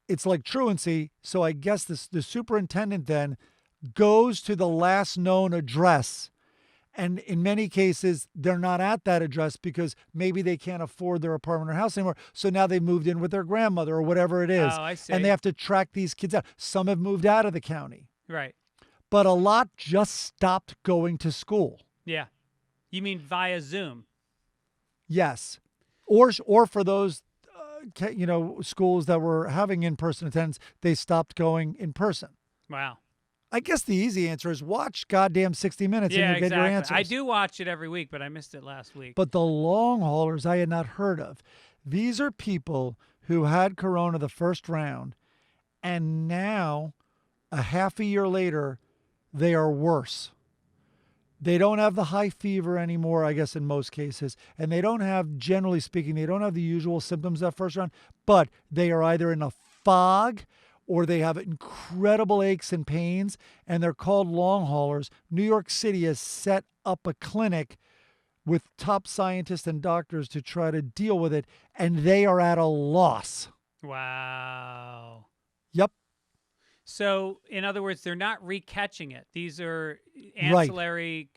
S3: it's like truancy. So I guess the superintendent then goes to the last known address. And in many cases, they're not at that address because maybe they can't afford their apartment or house anymore. So now they moved in with their grandmother or whatever it is.
S2: Oh, I see.
S3: And they have to track these kids out. Some have moved out of the county,
S2: Right.
S3: but a lot just stopped going to school.
S2: Yeah. You mean via Zoom?
S3: Yes. Or for those, schools that were having in-person attendance, they stopped going in person.
S2: Wow.
S3: I guess the easy answer is watch goddamn 60 Minutes
S2: Yeah,
S3: and you'll get your
S2: exactly.
S3: answers.
S2: I do watch it every week, but I missed it last week.
S3: But the long haulers I had not heard of. These are people who had corona the first round, and now, a half a year later, they are worse. They don't have the high fever anymore, I guess, in most cases. And they don't have, generally speaking, they don't have the usual symptoms that first round, but they are either in a fog or they have incredible aches and pains, and they're called long haulers. New York City has set up a clinic with top scientists and doctors to try to deal with it, and they are at a loss.
S2: Wow.
S3: Yep.
S2: So, in other words, they're not recatching it. These are ancillary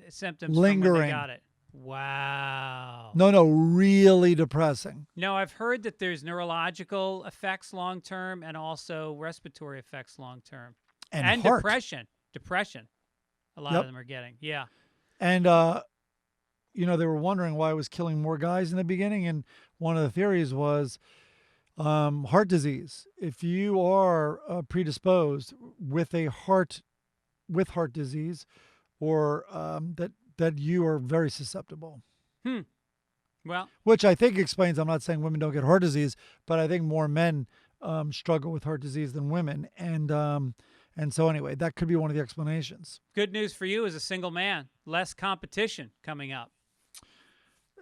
S2: symptoms from when
S3: Lingering.
S2: they got it. Wow.
S3: No, really depressing.
S2: No, I've heard that there's neurological effects long term and also respiratory effects long term.
S3: And heart.
S2: Depression. A lot
S3: Yep.
S2: of them are getting. Yeah.
S3: And, they were wondering why it was killing more guys in the beginning. And one of the theories was heart disease. If you are predisposed with heart disease, or that you are very susceptible.
S2: Well,
S3: Which I think explains, I'm not saying women don't get heart disease, but I think more men struggle with heart disease than women. And so anyway, that could be one of the explanations.
S2: good news for you as a single man. Less competition coming up.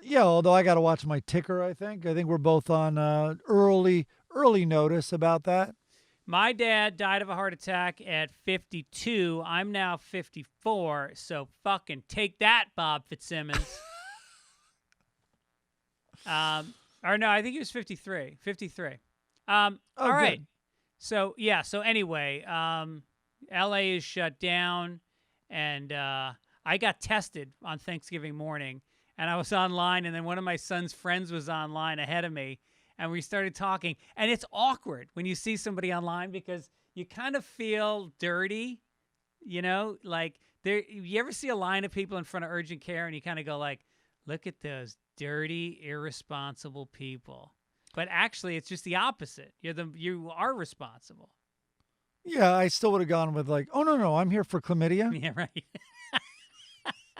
S3: Yeah, although I got to watch my ticker, I think. I think we're both on early notice about that.
S2: My dad died of a heart attack at 52. I'm now 54. So fucking take that, Bob Fitzsimmons. Or no, I think he was 53. 53. All right.
S3: Good.
S2: So, yeah. So anyway, LA is shut down. And I got tested on Thanksgiving morning. And I was online. And then one of my son's friends was online ahead of me. And we started talking, and it's awkward when you see somebody online because you kind of feel dirty, like you ever see a line of people in front of urgent care and you kind of go like, look at those dirty, irresponsible people. But actually it's just the opposite. You are responsible.
S3: Yeah, I still would have gone with oh, no, I'm here for chlamydia,
S2: Yeah, right.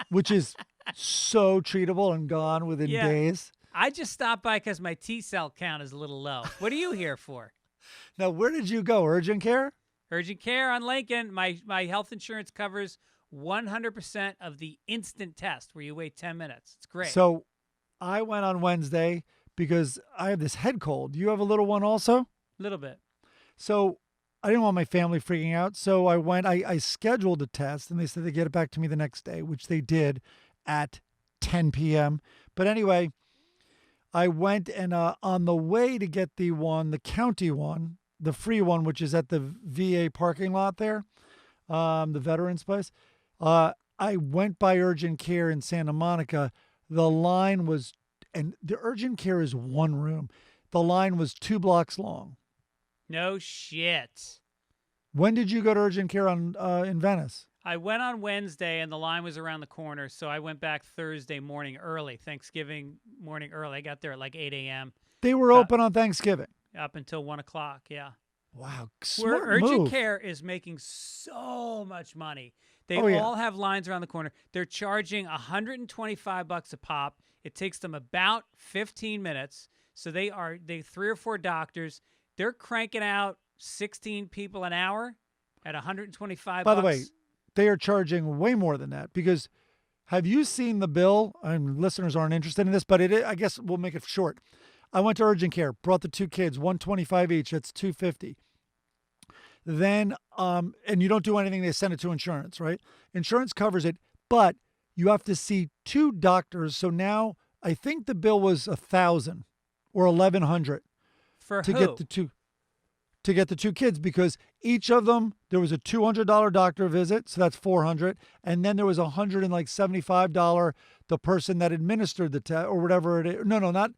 S3: which is so treatable and gone within
S2: Yeah.
S3: days.
S2: I just stopped by because my T-cell count is a little low. What are you here for?
S3: Now, where did you go? Urgent care?
S2: Urgent care on Lincoln. My health insurance covers 100% of the instant test where you wait 10 minutes. It's great.
S3: So I went on Wednesday because I have this head cold. You have a little one also?
S2: A little bit.
S3: So I didn't want my family freaking out. So I went, I scheduled a test, and they said they'd get it back to me the next day, which they did at 10 p.m. But anyway, I went, and on the way to get the county one, the free one, which is at the VA parking lot there, the veterans place, I went by urgent care in Santa Monica. The line was, and the urgent care is one room. The line was 2 blocks long.
S2: No shit.
S3: When did you go to urgent care in Venice?
S2: I went on Wednesday and the line was around the corner, so I went back Thursday morning early, Thanksgiving morning early. I got there at like 8 a.m.
S3: They were open on Thanksgiving.
S2: up until 1 o'clock, yeah.
S3: Wow,
S2: Where
S3: smart
S2: urgent
S3: move.
S2: care is making so much money. They
S3: Oh, yeah.
S2: all have lines around the corner. They're charging $125 a pop. It takes them about 15 minutes. So they 3 or 4 doctors. They're cranking out 16 people an hour at $125.
S3: By the way, they are charging way more than that because have you seen the bill? And listeners aren't interested in this, but I guess we'll make it short. I went to urgent care, brought the 2 kids, 125 each. That's 250. Then, and you don't do anything. They send it to insurance, right? Insurance covers it, but you have to see 2 doctors. So now I think the bill was 1,000 or 1,100
S2: For
S3: to
S2: who?
S3: get the 2 kids, because each of them, there was a $200 doctor visit, so that's $400, and then there was $175 the person that administered the test or whatever it is. No, not.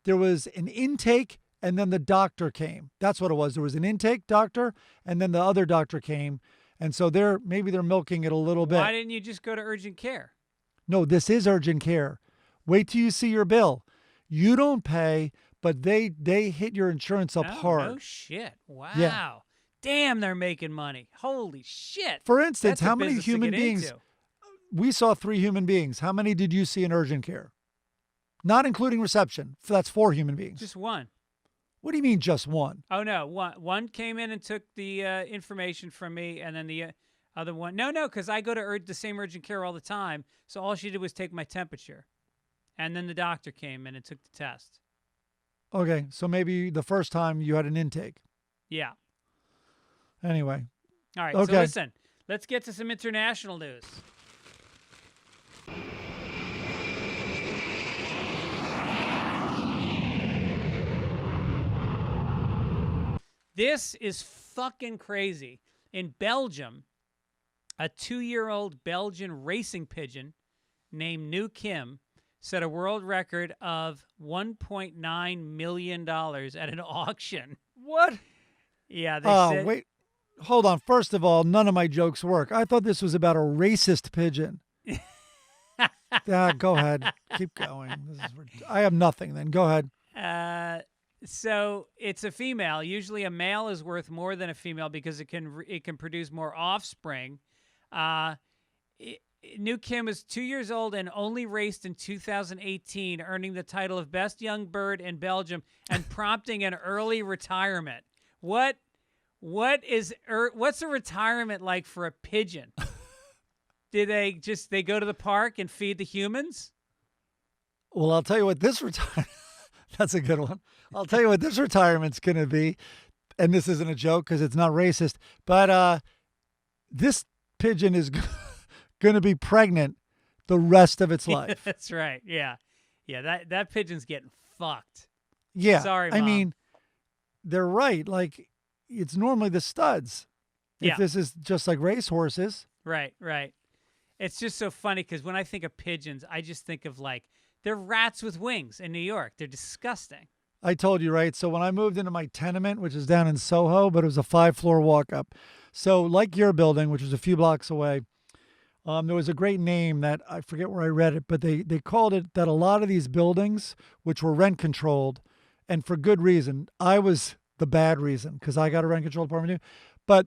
S3: There was an intake, and then the doctor came. That's what it was. There was an intake doctor, and then the other doctor came, and so maybe they're milking it a little bit.
S2: Why didn't you just go to urgent care?
S3: No, this is urgent care. Wait till you see your bill. You don't pay, but they hit your insurance up hard.
S2: No shit. Wow.
S3: Yeah.
S2: Damn, they're making money. Holy shit.
S3: For instance,
S2: That's a
S3: how many
S2: business to
S3: human
S2: get
S3: beings?
S2: into.
S3: We saw 3 human beings. How many did you see in urgent care? Not including reception. That's 4 human beings.
S2: Just one.
S3: What do you mean just one?
S2: Oh, no. One came in and took the information from me, and then the other one. No, because I go to the same urgent care all the time, so all she did was take my temperature. And then the doctor came in and took the test.
S3: Okay, so maybe the first time you had an intake.
S2: Yeah.
S3: Anyway.
S2: All right,
S3: Okay.
S2: so listen. Let's get to some international news. This is fucking crazy. In Belgium, a 2-year-old Belgian racing pigeon named New Kim set a world record of $1.9 million at an auction.
S3: What?
S2: Yeah, they
S3: Oh,
S2: said.
S3: wait. Hold on. First of all, none of my jokes work. I thought this was about a racist pigeon. Go ahead. Keep going. I have nothing then. Go ahead.
S2: So it's a female. Usually a male is worth more than a female because it can produce more offspring. New Kim is 2 years old and only raced in 2018, earning the title of Best Young Bird in Belgium and prompting an early retirement. What's a retirement like for a pigeon? Do they go to the park and feed the humans?
S3: Well, I'll tell you what this that's a good one. I'll tell you what this retirement's going to be. And this isn't a joke because it's not racist, but this pigeon is going to be pregnant the rest of its life.
S2: That's right. Yeah. That pigeon's getting fucked.
S3: Yeah.
S2: Sorry,
S3: I
S2: Mom.
S3: mean, they're right. Like, it's normally the studs.
S2: Yeah.
S3: If this is just like racehorses.
S2: Right. It's just so funny because when I think of pigeons, I just think of they're rats with wings in New York. They're disgusting.
S3: I told you, right? So when I moved into my tenement, which is down in Soho, but it was a 5-floor walk up. So like your building, which was a few blocks away, there was a great name that I forget where I read it, but they called it that a lot of these buildings, which were rent controlled, and for good reason. I was the bad reason because I got a rent controlled apartment too, but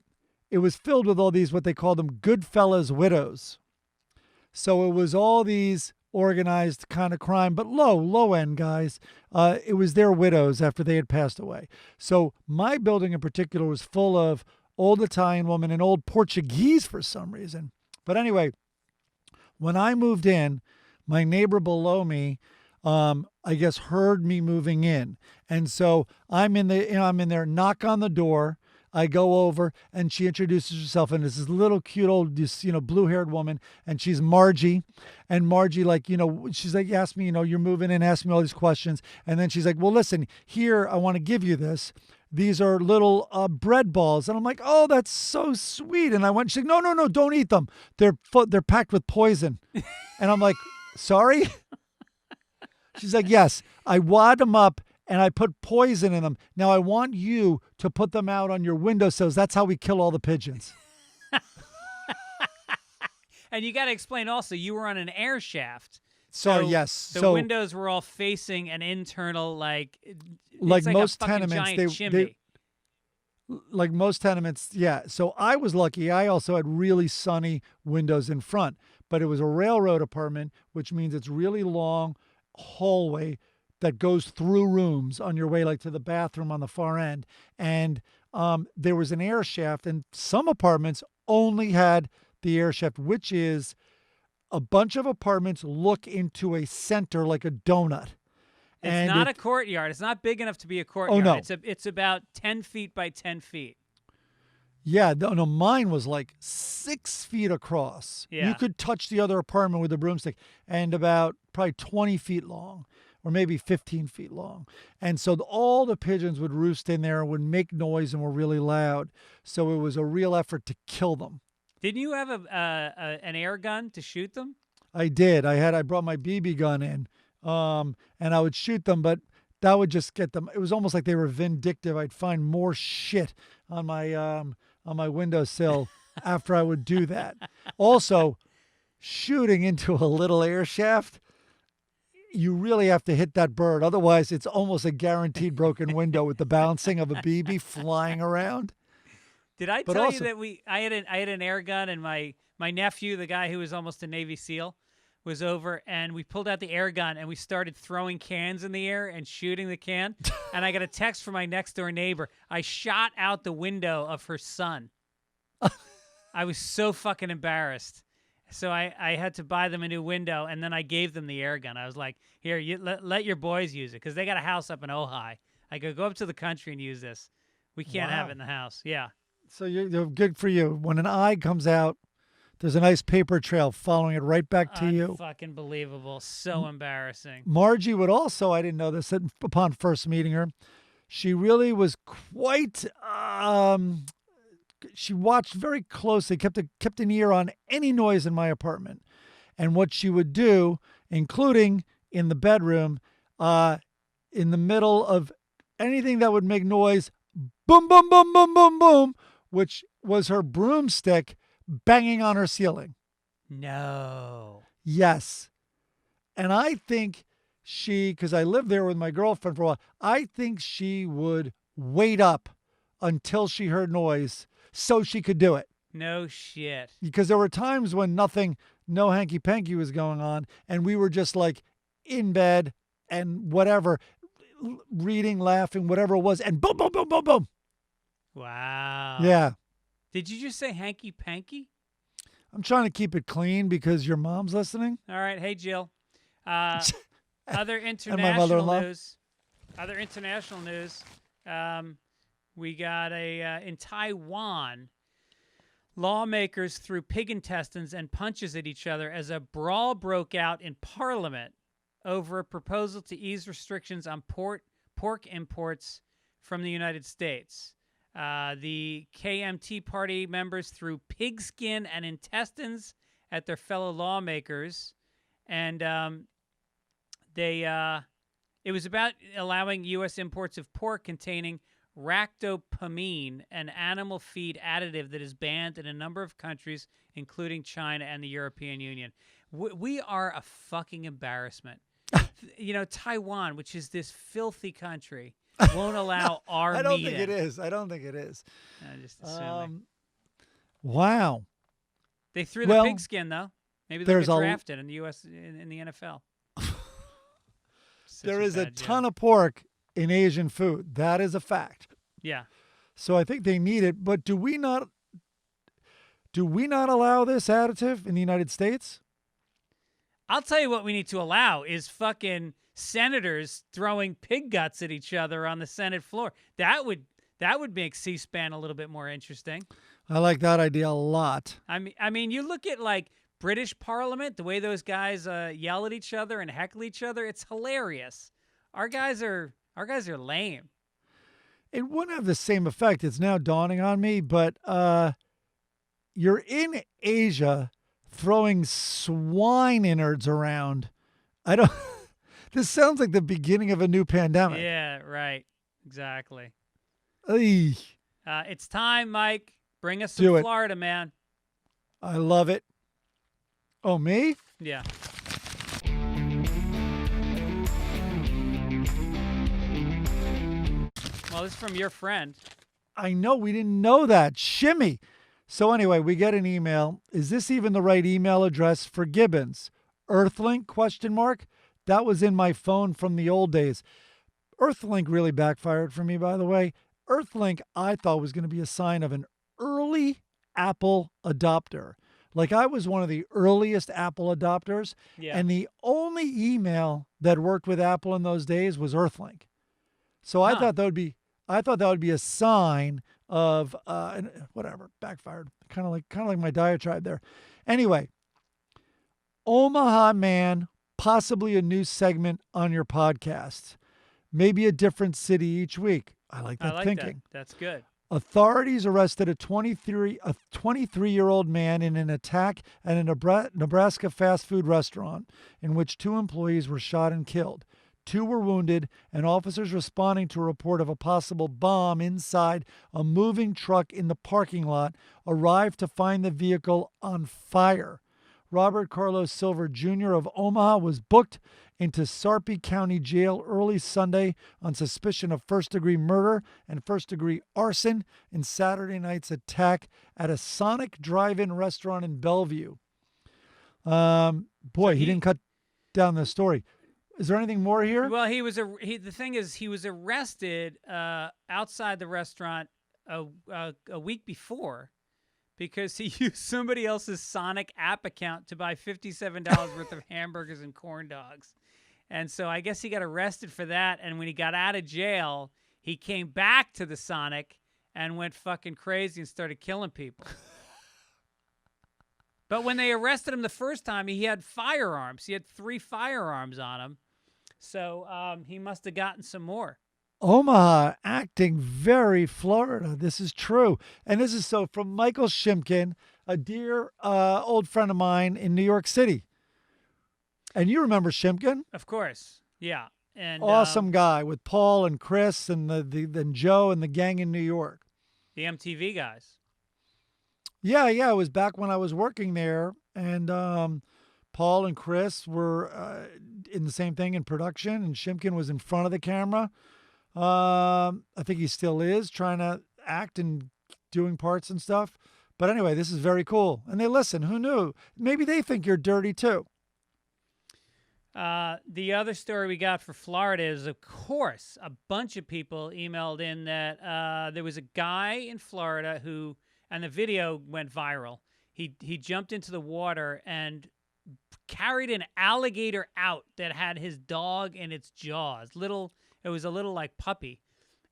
S3: it was filled with all these, what they called them, Goodfellas widows. So it was all these organized kind of crime, but low end guys. It was their widows after they had passed away. So my building in particular was full of old Italian women and old Portuguese for some reason. But anyway, when I moved in, my neighbor below me, I guess heard me moving in. And so I'm in there, knock on the door. I go over and she introduces herself, and it's this little cute old, blue-haired woman, and she's Margie. And Margie, she's like, ask me, you're moving in, ask me all these questions. And then she's like, well, listen, here, I want to give you this. These are little bread balls. And I'm like, oh, that's so sweet. And she's like, no, don't eat them. They're packed with poison. And I'm like, sorry? She's like, yes, I wad them up and I put poison in them. Now I want you to put them out on your windowsills. That's how we kill all the pigeons.
S2: And you got to explain also, you were on an air shaft.
S3: Sorry, yes.
S2: The windows were all facing an internal,
S3: like
S2: a
S3: most
S2: fucking
S3: tenements,
S2: giant chimney.
S3: Like most tenements, yeah. So I was lucky. I also had really sunny windows in front, but it was a railroad apartment, which means it's really long hallway that goes through rooms on your way to the bathroom on the far end. And there was an air shaft, and some apartments only had the air shaft, which is a bunch of apartments look into a center like a donut.
S2: It's not a courtyard. It's not big enough to be a courtyard.
S3: Oh, no.
S2: It's about 10 feet by 10 feet.
S3: Yeah, no, mine was like 6 feet across.
S2: Yeah.
S3: You could touch the other apartment with a broomstick, and about probably 20 feet long, or maybe 15 feet long. And so all the pigeons would roost in there and would make noise and were really loud. So it was a real effort to kill them.
S2: Didn't you have an air gun to shoot them?
S3: I did. I brought my BB gun in, and I would shoot them, but that would just get them. It was almost like they were vindictive. I'd find more shit on my windowsill after I would do that. Also, shooting into a little air shaft, you really have to hit that bird. Otherwise, it's almost a guaranteed broken window with the bouncing of a BB flying around.
S2: Did I tell you that I had an air gun, and my nephew, the guy who was almost a Navy SEAL, was over, and we pulled out the air gun and we started throwing cans in the air and shooting the can. And I got a text from my next door neighbor. I shot out the window of her son. I was so fucking embarrassed. So I had to buy them a new window, and then I gave them the air gun. I was like, here, let your boys use it, because they got a house up in Ojai. I go up to the country and use this. We can't have it in the house. Yeah.
S3: So you're good for you. When an eye comes out, there's a nice paper trail following it right back to you.
S2: Fucking believable. So embarrassing.
S3: Margie would also, I didn't know this upon first meeting her, she really was quite, she watched very closely, kept an ear on any noise in my apartment. And what she would do, including in the bedroom, in the middle of anything that would make noise, boom, boom, boom, boom, boom, boom, which was her broomstick banging on her ceiling.
S2: No.
S3: Yes. And I think because I lived there with my girlfriend for a while, I think she would wait up until she heard noise so she could do it.
S2: No shit.
S3: Because there were times when no hanky-panky was going on, and we were just like in bed and whatever, reading, laughing, whatever it was, and boom, boom, boom, boom, boom.
S2: Wow.
S3: Yeah.
S2: Did you just say hanky-panky?
S3: I'm trying to keep it clean because your mom's listening.
S2: All right. Hey, Jill. Other international
S3: my mother-in-law.
S2: news. Other international news. We got in Taiwan, lawmakers threw pig intestines and punches at each other as a brawl broke out in Parliament over a proposal to ease restrictions on pork imports from the United States. The KMT party members threw pigskin and intestines at their fellow lawmakers, and it was about allowing U.S. imports of pork containing ractopamine, an animal feed additive that is banned in a number of countries, including China and the European Union. We are a fucking embarrassment. Taiwan, which is this filthy country, won't allow our meat.
S3: I don't think it is.
S2: I'm just assuming.
S3: Wow.
S2: They threw the pigskin, though. Maybe they'll get drafted in the U.S. in the NFL.
S3: There is a ton of pork in Asian food. That is a fact.
S2: Yeah.
S3: So I think they need it. But do we not allow this additive in the United States?
S2: I'll tell you what we need to allow is fucking senators throwing pig guts at each other on the Senate floor. That would make C-SPAN a little bit more interesting.
S3: I like that idea a lot.
S2: I mean, you look at like British Parliament, the way those guys yell at each other and heckle each other. It's hilarious. Our guys are lame.
S3: It wouldn't have the same effect. It's now dawning on me, but you're in Asia throwing swine innards around. This sounds like the beginning of a new pandemic.
S2: Yeah, right. Exactly.
S3: Eey.
S2: It's time, Mike. Bring us to Florida, man.
S3: I love it. Oh, me?
S2: Yeah. Well, this is from your friend.
S3: I know. We didn't know that. Shimmy. So anyway, we get an email. Is this even the right email address for Gibbons? Earthlink, ? That was in my phone from the old days. Earthlink really backfired for me, by the way. Earthlink, I thought, was going to be a sign of an early Apple adopter. Like I was one of the earliest Apple adopters,
S2: Yeah.
S3: and the only email that worked with Apple in those days was Earthlink. So I
S2: Huh.
S3: thought that would be a sign of and whatever, backfired. Kind of like my diatribe there. Anyway, Omaha Man, possibly a new segment on your podcast. Maybe a different city each week. I like
S2: I
S3: that
S2: like
S3: thinking.
S2: that. That's good.
S3: Authorities arrested a 23-year-old man in an attack at a Nebraska fast food restaurant in which 2 employees were shot and killed. 2 were wounded, and officers responding to a report of a possible bomb inside a moving truck in the parking lot arrived to find the vehicle on fire. Robert Carlos Silver Jr. of Omaha was booked into Sarpy County Jail early Sunday on suspicion of first-degree murder and first-degree arson in Saturday night's attack at a Sonic drive-in restaurant in Bellevue. Boy, he didn't cut down the story. Is there anything more here?
S2: Well, the thing is, he was arrested outside the restaurant a week before because he used somebody else's Sonic app account to buy $57 worth of hamburgers and corn dogs. And so I guess he got arrested for that. And when he got out of jail, he came back to the Sonic and went fucking crazy and started killing people. But when they arrested him the first time, he had firearms. He had 3 firearms on him. So he must have gotten some more.
S3: Omaha acting very Florida. This is true. And this is so from Michael Shimkin, a dear old friend of mine in New York City. And you remember Shimkin?
S2: Of course. Yeah. And
S3: awesome guy with Paul and Chris and then Joe and the gang in New York.
S2: The MTV guys.
S3: Yeah. It was back when I was working there. And Paul and Chris were in the same thing in production. And Shimkin was in front of the camera. I think he still is trying to act and doing parts and stuff. But anyway, this is very cool. And they listen. Who knew? Maybe they think you're dirty too.
S2: The other story we got for Florida is, of course, a bunch of people emailed in that there was a guy in Florida who, and the video went viral. He jumped into the water and carried an alligator out that had his dog in its jaws. It was a little like puppy.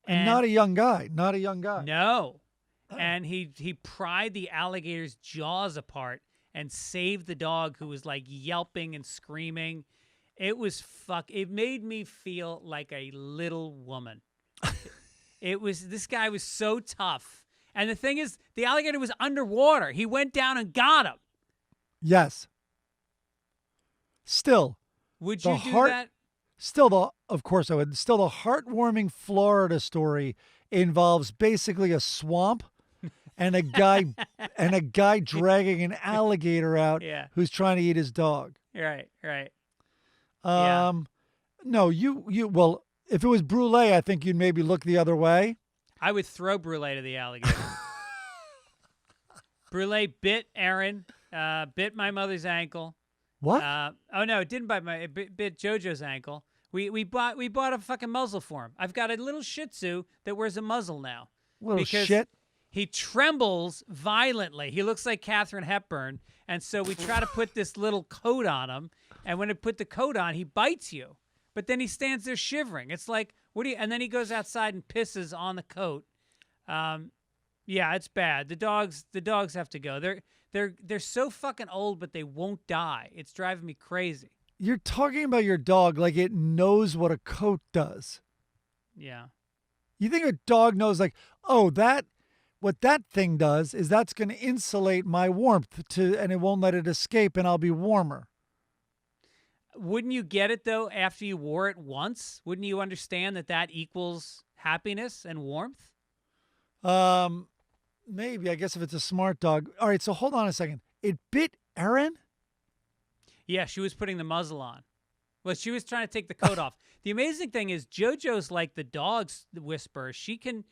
S3: And not a young guy. Not a young guy.
S2: No. Oh. And he pried the alligator's jaws apart and saved the dog, who was like yelping and screaming. It made me feel like a little woman. This guy was so tough. And the thing is, the alligator was underwater. He went down and got him.
S3: Yes. Still.
S2: Would you do that?
S3: Of course I would. Still, the heartwarming Florida story involves basically a swamp and a guy dragging an alligator out who's trying to eat his dog.
S2: Right.
S3: No, well, if it was Brûlé, I think you'd maybe look the other way.
S2: I would throw Brûlé to the alligator. Brûlé bit Aaron, bit my mother's ankle.
S3: What?
S2: Oh no, it didn't bite it bit JoJo's ankle. We bought a fucking muzzle for him. I've got a little Shih Tzu that wears a muzzle now.
S3: Little shit.
S2: He trembles violently. He looks like Katharine Hepburn, and so we try to put this little coat on him. And when it put the coat on, he bites you. But then he stands there shivering. It's like, and then he goes outside and pisses on the coat. Yeah, it's bad. The dogs have to go. They're so fucking old, but they won't die. It's driving me crazy.
S3: You're talking about your dog like it knows what a coat does.
S2: Yeah.
S3: You think a dog knows, like, oh, what that thing does is that's going to insulate my warmth and it won't let it escape, and I'll be warmer.
S2: Wouldn't you get it, though, after you wore it once? Wouldn't you understand that equals happiness and warmth?
S3: Maybe. I guess if it's a smart dog. All right, so hold on a second. It bit Erin?
S2: Yeah, she was putting the muzzle on. Well, she was trying to take the coat off. The amazing thing is JoJo's like the dog's whisperer. She can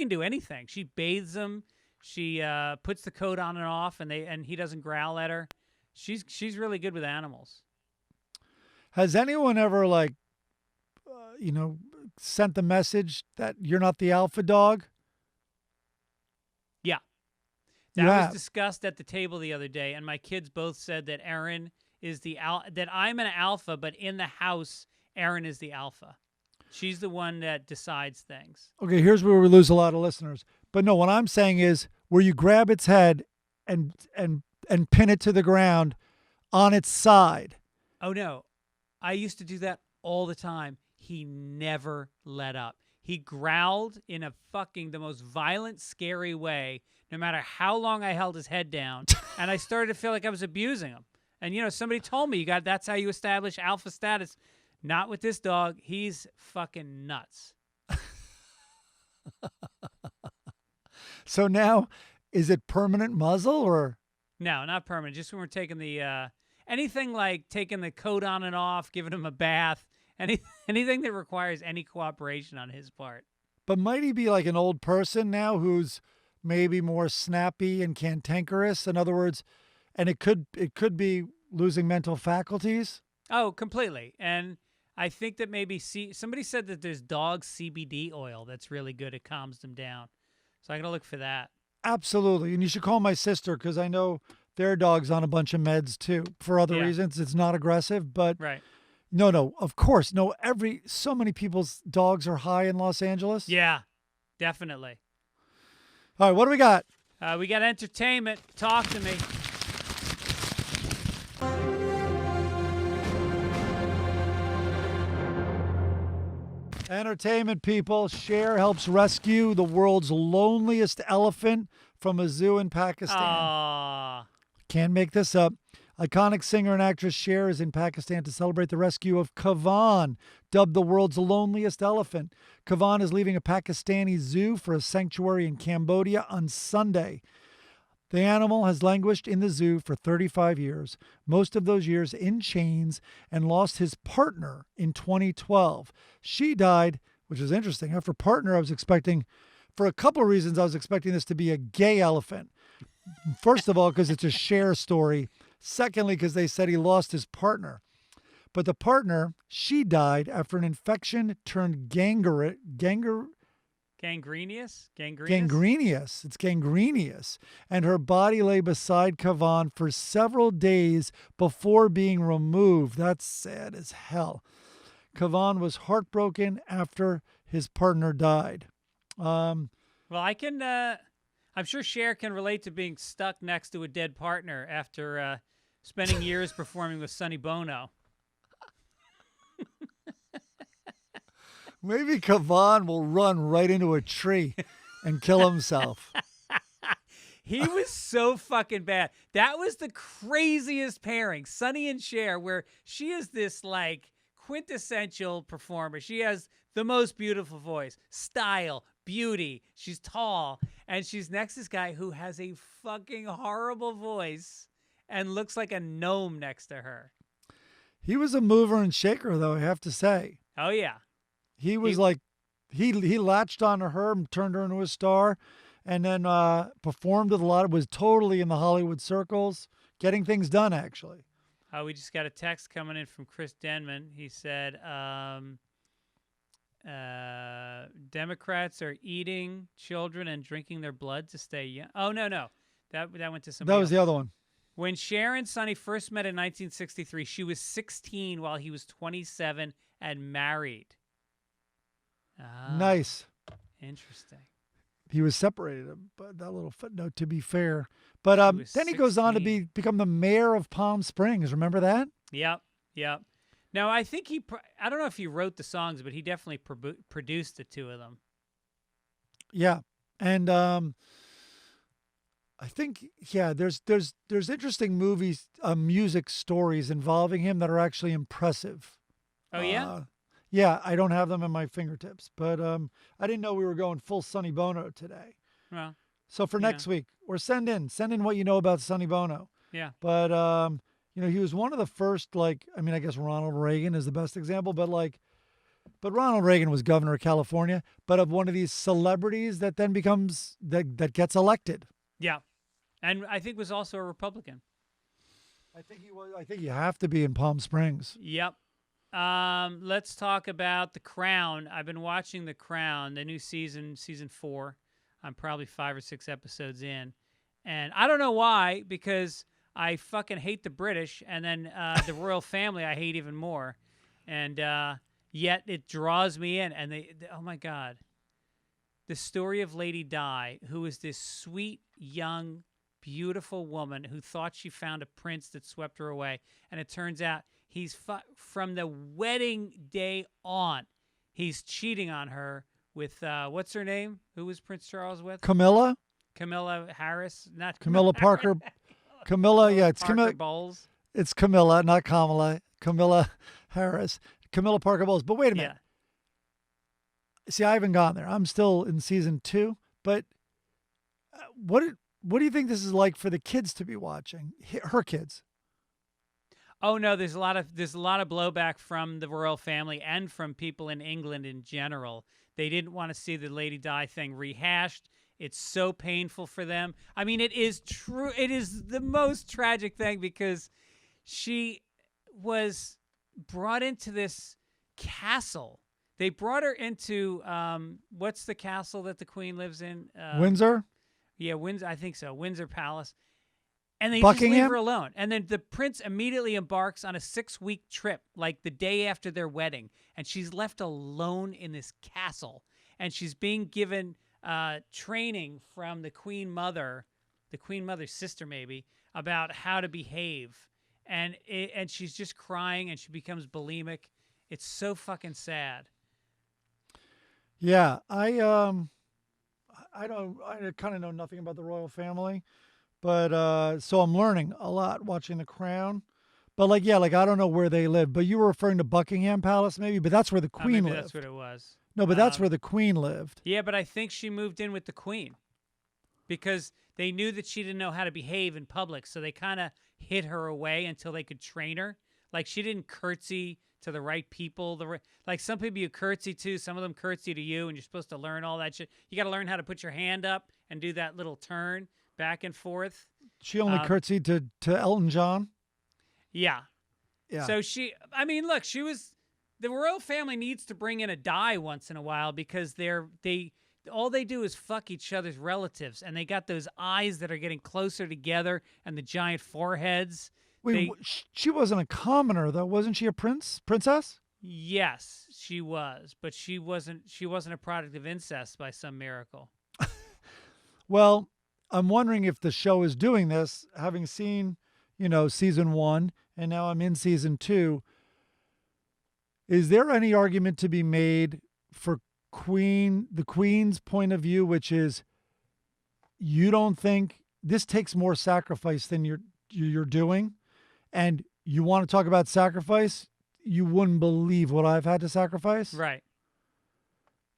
S2: do anything. She bathes him. She puts the coat on and off, and he doesn't growl at her. She's really good with animals.
S3: Has anyone ever sent the message that you're not the alpha dog?
S2: Yeah.
S3: You
S2: That was
S3: have.
S2: discussed at the table the other day, and my kids both said that Erin is that I'm an alpha, but in the house, Erin is the alpha. She's the one that decides things.
S3: Okay, here's where we lose a lot of listeners. But no, what I'm saying is where you grab its head and pin it to the ground on its side.
S2: Oh no, I used to do that all the time. He never let up. He growled in the most violent, scary way, no matter how long I held his head down. And I started to feel like I was abusing him. And, somebody told me that's how you establish alpha status. Not with this dog. He's fucking nuts.
S3: So now, is it permanent muzzle or?
S2: No, not permanent. Just when we're taking the, anything like taking the coat on and off, giving him a bath, anything that requires any cooperation on his part.
S3: But might he be like an old person now who's maybe more snappy and cantankerous? In other words, and it could be losing mental faculties.
S2: Oh, completely. And I think that maybe somebody said that there's dog CBD oil that's really good. It calms them down. So I'm going to look for that.
S3: Absolutely. And you should call my sister because I know their dog's on a bunch of meds too. For other reasons, it's not aggressive, but
S2: right.
S3: No, of course. No, so many people's dogs are high in Los Angeles.
S2: Yeah, definitely.
S3: All right, what do we got?
S2: We got entertainment. Talk to me.
S3: Entertainment, people. Cher helps rescue the world's loneliest elephant from a zoo in Pakistan.
S2: Aww.
S3: Can't make this up. Iconic singer and actress Cher is in Pakistan to celebrate the rescue of Kavan, dubbed the world's loneliest elephant. Kavan is leaving a Pakistani zoo for a sanctuary in Cambodia on Sunday. The animal has languished in the zoo for 35 years, most of those years in chains, and lost his partner in 2012. She died, which is interesting. After partner, I was expecting, for a couple of reasons, I was expecting this to be a gay elephant. First of all, because it's a Cher story. Secondly, because they said he lost his partner. But the partner, she died after an infection turned gangrenous.
S2: Gangrenous?
S3: Gangrenous. It's gangrenous. And her body lay beside Kavan for several days before being removed. That's sad as hell. Kavan was heartbroken after his partner died.
S2: Well, I'm sure Cher can relate to being stuck next to a dead partner after spending years performing with Sonny Bono.
S3: Maybe Kavan will run right into a tree and kill himself.
S2: He was so fucking bad. That was the craziest pairing, Sonny and Cher, where she is this like quintessential performer. She has the most beautiful voice, style, beauty. She's tall, and she's next to this guy who has a fucking horrible voice and looks like a gnome next to her.
S3: He was a mover and shaker, though, I have to say.
S2: Oh, yeah.
S3: He was he latched onto her and turned her into a star, and then performed with a lot. Was totally in the Hollywood circles, getting things done, actually.
S2: We just got a text coming in from Chris Denman. He said, Democrats are eating children and drinking their blood to stay young. Oh, no. That went to somebody
S3: That was
S2: else.
S3: the other one.
S2: When Cher and Sonny first met in 1963, she was 16 while he was 27 and married.
S3: Nice.
S2: Interesting.
S3: He was separated, but that little footnote, to be fair. But then he goes on to become the mayor of Palm Springs. Remember that?
S2: Yep. Now, I think I don't know if he wrote the songs, but he definitely produced the two of them.
S3: Yeah. And I think, there's interesting movies, music stories involving him that are actually impressive.
S2: Oh, yeah?
S3: Yeah, I don't have them in my fingertips, but I didn't know we were going full Sonny Bono today.
S2: Well,
S3: so for next week, or send in what you know about Sonny Bono.
S2: Yeah.
S3: But he was one of the first, I guess Ronald Reagan is the best example, but Ronald Reagan was governor of California, but of one of these celebrities that then becomes that gets elected.
S2: Yeah. And I think was also a Republican.
S3: I think he was. I think you have to be in Palm Springs.
S2: Yep. Let's talk about The Crown. I've been watching The Crown, the new season 4. I'm probably 5 or 6 episodes in. And I don't know why, because I fucking hate the British, and then the royal family I hate even more. And yet it draws me in. And oh my God. The story of Lady Di, who is this sweet, young, beautiful woman who thought she found a prince that swept her away. And it turns out he's from the wedding day on, he's cheating on her with, what's her name? Who was Prince Charles with?
S3: Camilla
S2: Harris? Not
S3: Camilla Parker. Camilla, yeah, it's
S2: Parker
S3: Camilla.
S2: Bowles.
S3: It's Camilla, not Kamala. Camilla Harris. Camilla Parker Bowles. But wait a minute.
S2: Yeah.
S3: See, I haven't gone there. I'm still in season 2. But what do you think this is like for the kids to be watching? Her kids.
S2: Oh no, there's a lot of blowback from the royal family and from people in England in general. They didn't want to see the Lady Di thing rehashed. It's so painful for them. I mean, it is true. It is the most tragic thing because she was brought into this castle. They brought her into what's the castle that the Queen lives in?
S3: Windsor?
S2: Yeah, Windsor. I think so. Windsor Palace. And they just
S3: Buckingham?
S2: leave her alone. And then the prince immediately embarks on a 6-week trip, like the day after their wedding. And she's left alone in this castle. And she's being given training from the Queen Mother's sister maybe, about how to behave. And she's just crying and she becomes bulimic. It's so fucking sad.
S3: Yeah, I kind of know nothing about the royal family, but so I'm learning a lot watching The Crown. But I don't know where they live. But you were referring to Buckingham Palace, maybe. But that's where the Queen
S2: Maybe
S3: lived.
S2: that's what it was.
S3: No, but that's where the Queen lived.
S2: Yeah, but I think she moved in with the Queen because they knew that she didn't know how to behave in public, so they kind of hid her away until they could train her. Like, she didn't curtsy to the right people. Like, some people you curtsy to, some of them curtsy to you, and you're supposed to learn all that shit. You got to learn how to put your hand up and do that little turn back and forth.
S3: She only curtsied to Elton John?
S2: Yeah.
S3: Yeah.
S2: So look, the royal family needs to bring in a Di once in a while because all they do is fuck each other's relatives, and they got those eyes that are getting closer together and the giant foreheads.
S3: Wait, she wasn't a commoner though, wasn't she? A princess?
S2: Yes, she was, but she wasn't a product of incest by some miracle.
S3: Well, I'm wondering if the show is doing this, having seen, season 1, and now I'm in season 2. Is there any argument to be made for the Queen's point of view, which is you don't think this takes more sacrifice than you're doing, and you want to talk about sacrifice? You wouldn't believe what I've had to sacrifice.
S2: Right.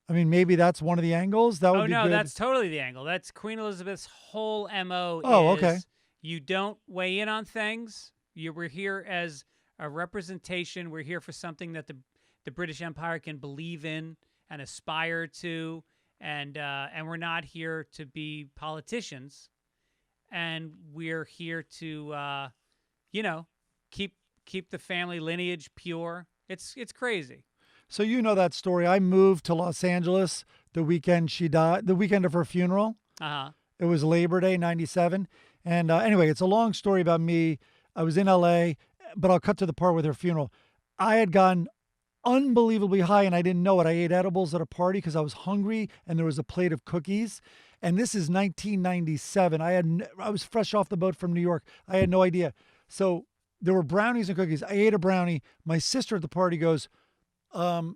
S3: I mean, maybe that's one of the angles. That would be good.
S2: That's totally the angle. That's Queen Elizabeth's whole MO.
S3: Oh, okay.
S2: You don't weigh in on things. We're here as a representation. We're here for something that the British Empire can believe in and aspire to, and we're not here to be politicians, and we're here to keep the family lineage pure. It's crazy.
S3: So that story. I moved to Los Angeles the weekend she died, the weekend of her funeral.
S2: Uh-huh.
S3: It was Labor Day, 97. And anyway, it's a long story about me. I was in L.A., but I'll cut to the part with her funeral. I had gotten unbelievably high, and I didn't know it. I ate edibles at a party because I was hungry, and there was a plate of cookies. And this is 1997. I was fresh off the boat from New York. I had no idea. So there were brownies and cookies. I ate a brownie. My sister at the party goes, oh,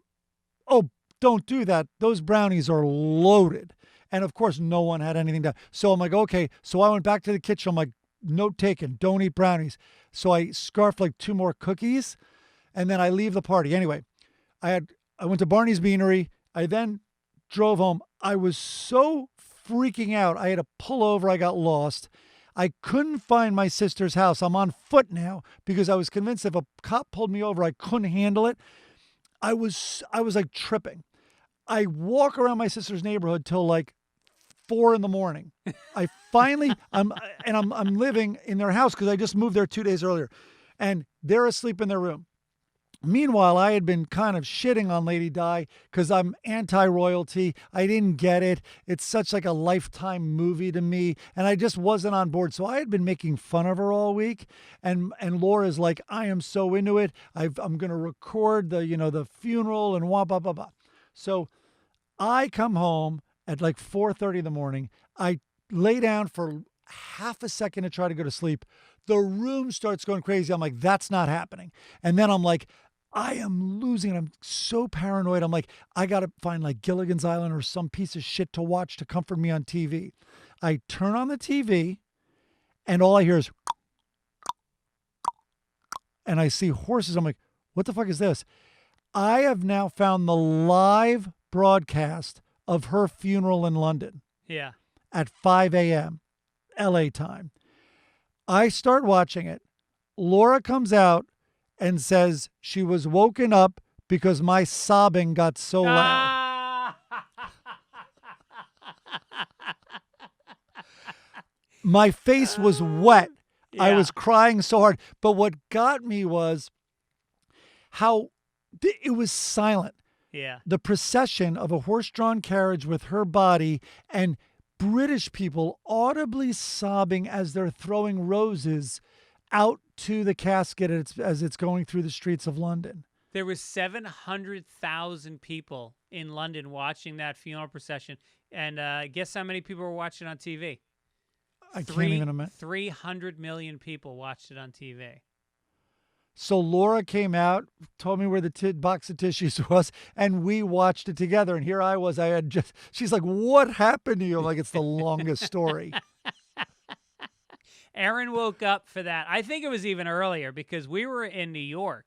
S3: don't do that. Those brownies are loaded. And of course, no one had anything done. So I'm like, okay. So I went back to the kitchen. I'm like, note taken, don't eat brownies. So I scarfed like 2 more cookies, and then I leave the party. Anyway, I went to Barney's Beanery. I then drove home. I was so freaking out. I had to pull over. I got lost. I couldn't find my sister's house. I'm on foot now because I was convinced if a cop pulled me over, I couldn't handle it. I was like tripping. I walk around my sister's neighborhood till like 4 a.m. I finally, I'm living in their house because I just moved there 2 days earlier, and they're asleep in their room. Meanwhile, I had been kind of shitting on Lady Di because I'm anti-royalty. I didn't get it. It's such like a Lifetime movie to me, and I just wasn't on board. So I had been making fun of her all week, and Laura's like, I am so into it. I'm gonna record the funeral and blah blah blah blah. So I come home at like 4:30 in the morning. I lay down for half a second to try to go to sleep. The room starts going crazy. I'm like, that's not happening. And then I'm like, I am losing it. I'm so paranoid. I'm like, I got to find like Gilligan's Island or some piece of shit to watch to comfort me on TV. I turn on the TV and all I hear is, and I see horses. I'm like, what the fuck is this? I have now found the live broadcast of her funeral in London
S2: Yeah.
S3: at 5 a.m. LA time. I start watching it. Laura comes out and says she was woken up because my sobbing got so loud. My face was wet. I
S2: Yeah.
S3: was crying so hard. But what got me was how it was silent.
S2: Yeah.
S3: The procession of a horse-drawn carriage with her body and British people audibly sobbing as they're throwing roses out to the casket as it's going through the streets of London.
S2: There was 700,000 people in London watching that funeral procession. And guess how many people were watching on TV?
S3: I can't even imagine.
S2: 300 million people watched it on TV.
S3: So Laura came out, told me where the box of tissues was, and we watched it together. And here I was. She's like, what happened to you? I'm like, it's the longest story.
S2: Erin woke up for that. I think it was even earlier because we were in New York,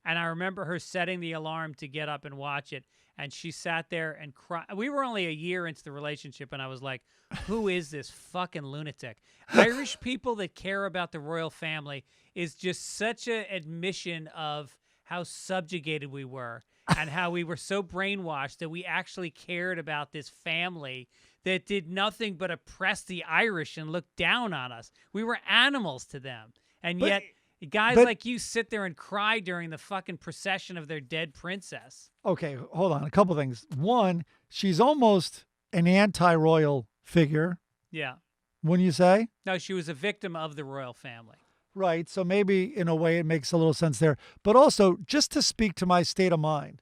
S2: and I remember her setting the alarm to get up and watch it. And she sat there and cried. We were only a year into the relationship, and I was like, who is this fucking lunatic? Irish people that care about the royal family is just such an admission of how subjugated we were and how we were so brainwashed that we actually cared about this family that did nothing but oppress the Irish and look down on us. We were animals to them. And yet guys like you sit there and cry during the fucking procession of their dead princess.
S3: Okay, hold on. A couple things. One, she's almost an anti-royal figure,
S2: Yeah.
S3: wouldn't you say?
S2: No, she was a victim of the royal family.
S3: Right. So maybe in a way it makes a little sense there. But also, just to speak to my state of mind,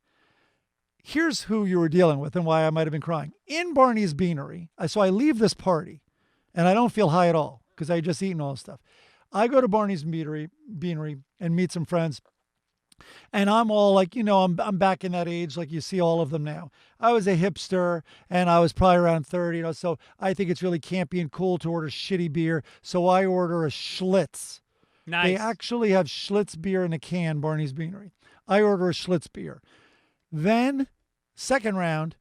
S3: here's who you were dealing with and why I might have been crying. In Barney's Beanery, so I leave this party and I don't feel high at all because I had just eaten all this stuff. I go to Barney's Beanery and meet some friends. And I'm all like, I'm back in that age, like you see all of them now. I was a hipster and I was probably around 30, so I think it's really campy and cool to order shitty beer. So I order a Schlitz.
S2: Nice.
S3: They actually have Schlitz beer in a can, Barney's Beanery. I order a Schlitz beer. Then, second round,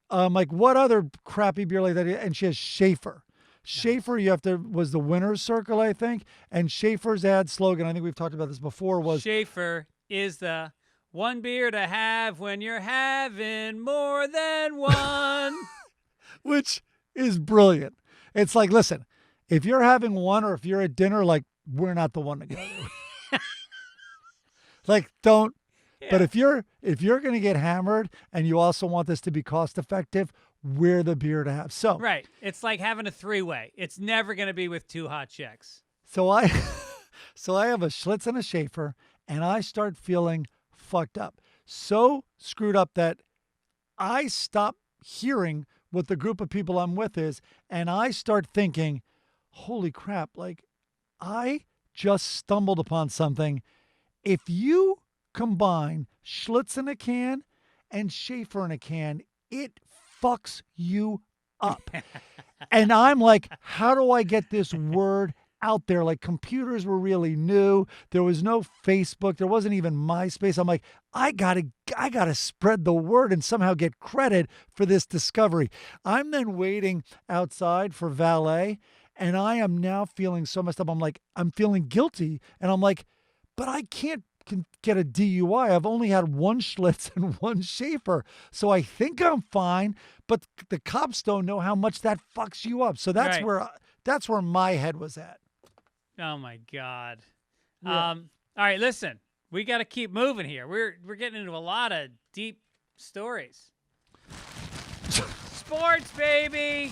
S3: like, what other crappy beer like that? And she has Schaefer. Schaefer, was the winner's circle, I think. And Schaefer's ad slogan, I think we've talked about this before, was
S2: Schaefer is the one beer to have when you're having more than one.
S3: which is brilliant. It's like, listen, if you're having one or if you're at dinner, like, we're not the one to go to. Like, don't.
S2: Yeah.
S3: But if you're going to get hammered and you also want this to be cost effective, we're the beer to have. So
S2: Right. It's like having a three-way. It's never going to be with two hot chicks.
S3: So I have a Schlitz and a Schaefer, and I start feeling fucked up. So screwed up that I stop hearing what the group of people I'm with is, and I start thinking, holy crap, like, I just stumbled upon something. If you combine Schlitz in a can and Schaefer in a can, it fucks you up. And I'm like, how do I get this word out there? Like, computers were really new. There was no Facebook. There wasn't even MySpace. I'm like, I gotta spread the word and somehow get credit for this discovery. I'm then waiting outside for valet, and I am now feeling so messed up. I'm like, I'm feeling guilty, and I'm like, but I can't get a DUI. I've only had one Schlitz and one Schaefer. So I think I'm fine, but the cops don't know how much that fucks you up. So that's
S2: Right.
S3: where my head was at.
S2: Oh, my God.
S3: Yeah.
S2: All right, listen. We got to keep moving here. We're getting into a lot of deep stories. Sports, baby.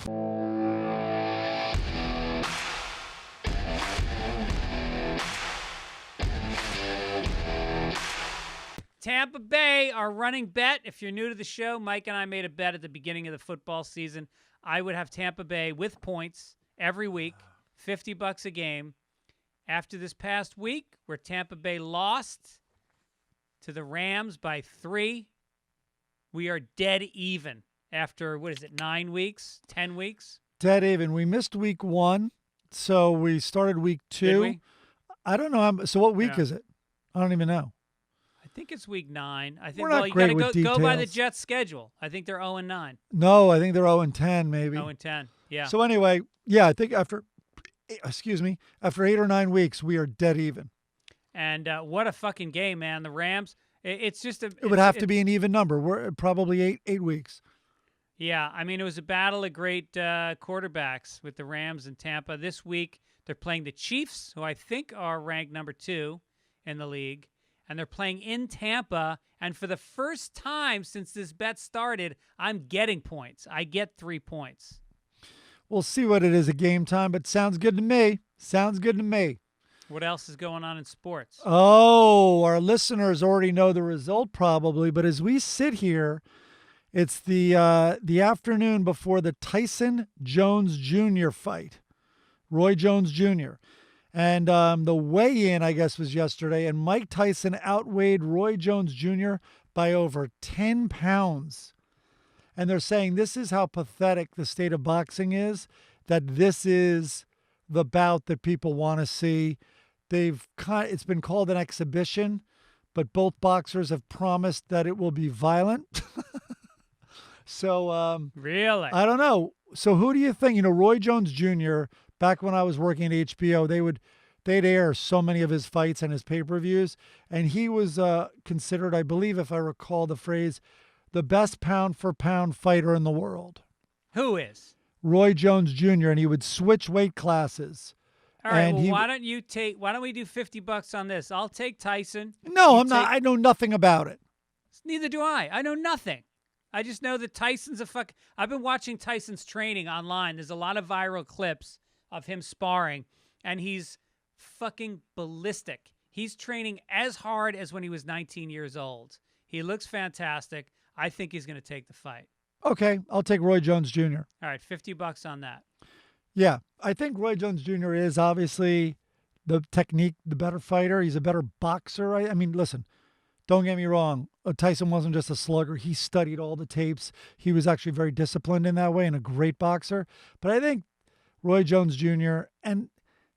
S2: Tampa Bay, our running bet. If you're new to the show, Mike and I made a bet at the beginning of the football season. I would have Tampa Bay with points every week, $50 a game. After this past week, where Tampa Bay lost to the Rams by 3, we are dead even after, 9 weeks, 10 weeks?
S3: Dead even. We missed week 1, so we started week 2.
S2: Did we?
S3: I don't know. So what week is it? I don't even know.
S2: I think it's week 9. I think
S3: We're not
S2: you
S3: great
S2: got
S3: with
S2: to go by the
S3: details.
S2: Jets' schedule. I think they're 0-9.
S3: No, I think they're 0-10 maybe.
S2: 0-10. Yeah.
S3: So anyway, yeah, I think after 8 or 9 weeks, we are dead even.
S2: And what a fucking game, man. The Rams. It's just
S3: It would have to be an even number. We're probably 8 weeks.
S2: Yeah, I mean, it was a battle of great quarterbacks with the Rams and Tampa. This week, they're playing the Chiefs, who I think are ranked number 2 in the league. And they're playing in Tampa. And for the first time since this bet started, I'm getting points. I get 3 points.
S3: We'll see what it is at game time, but sounds good to me. Sounds good to me.
S2: What else is going on in sports?
S3: Oh, our listeners already know the result probably, but as we sit here, it's the afternoon before the Tyson Jones Jr. fight, Roy Jones Jr. And the weigh-in, I guess, was yesterday, and Mike Tyson outweighed Roy Jones Jr. by over 10 pounds. And they're saying this is how pathetic the state of boxing is, that this is the bout that people want to see. It's been called an exhibition, but both boxers have promised that it will be violent. So
S2: Really?
S3: I don't know. So who do you think? Roy Jones Jr., back when I was working at HBO, they'd air so many of his fights and his pay-per-views, and he was considered, I believe, if I recall the phrase, the best pound-for-pound fighter in the world.
S2: Who is?
S3: Roy Jones Jr., and he would switch weight classes.
S2: All right,
S3: And
S2: well,
S3: he-
S2: why don't we do $50 on this? I'll take Tyson.
S3: No,
S2: You
S3: I'm not. I know nothing about it.
S2: Neither do I. I know nothing. I just know that Tyson's I've been watching Tyson's training online. There's a lot of viral clips of him sparring, and he's fucking ballistic. He's training as hard as when he was 19 years old. He looks fantastic. I think he's going to take the fight.
S3: Okay, I'll take Roy Jones Jr.
S2: All right, $50 on that.
S3: Yeah, I think Roy Jones Jr. is obviously the better fighter. He's a better boxer. I mean, listen, don't get me wrong. Tyson wasn't just a slugger. He studied all the tapes. He was actually very disciplined in that way and a great boxer. But I think Roy Jones Jr., and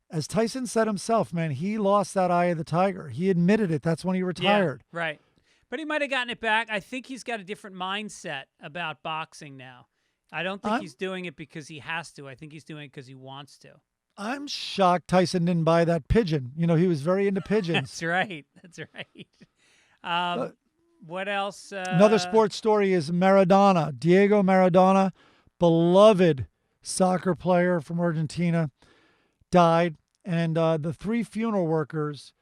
S3: as Tyson said himself, man, he lost that eye of the tiger. He admitted it. That's when he retired.
S2: Yeah, right. But he might have gotten it back. I think he's got a different mindset about boxing now. I don't think he's doing it because he has to. I think he's doing it because he wants to.
S3: I'm shocked Tyson didn't buy that pigeon. He was very into pigeons.
S2: That's right. That's right. What else?
S3: Another sports story is Maradona. Diego Maradona, beloved soccer player from Argentina, died. And the three funeral workers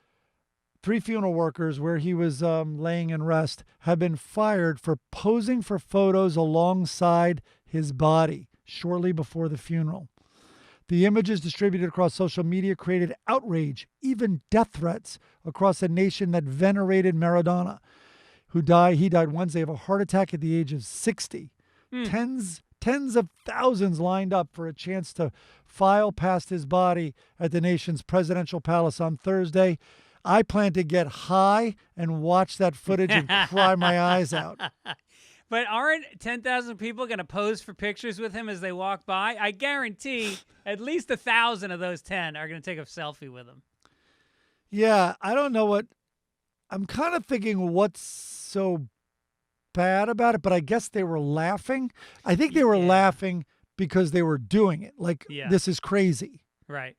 S3: where he was laying in rest have been fired for posing for photos alongside his body shortly before the funeral. The images distributed across social media created outrage, even death threats across a nation that venerated Maradona, who died. He died Wednesday of a heart attack at the age of 60. Tens of thousands lined up for a chance to file past his body at the nation's presidential palace on Thursday. I plan to get high and watch that footage and cry my eyes out.
S2: But aren't 10,000 people going to pose for pictures with him as they walk by? I guarantee at least 1,000 of those 10 are going to take a selfie with him.
S3: Yeah, I don't know what. I'm kind of thinking what's so bad about it, but I guess they were laughing. I think they were laughing because they were doing it. Like, this is crazy.
S2: Right.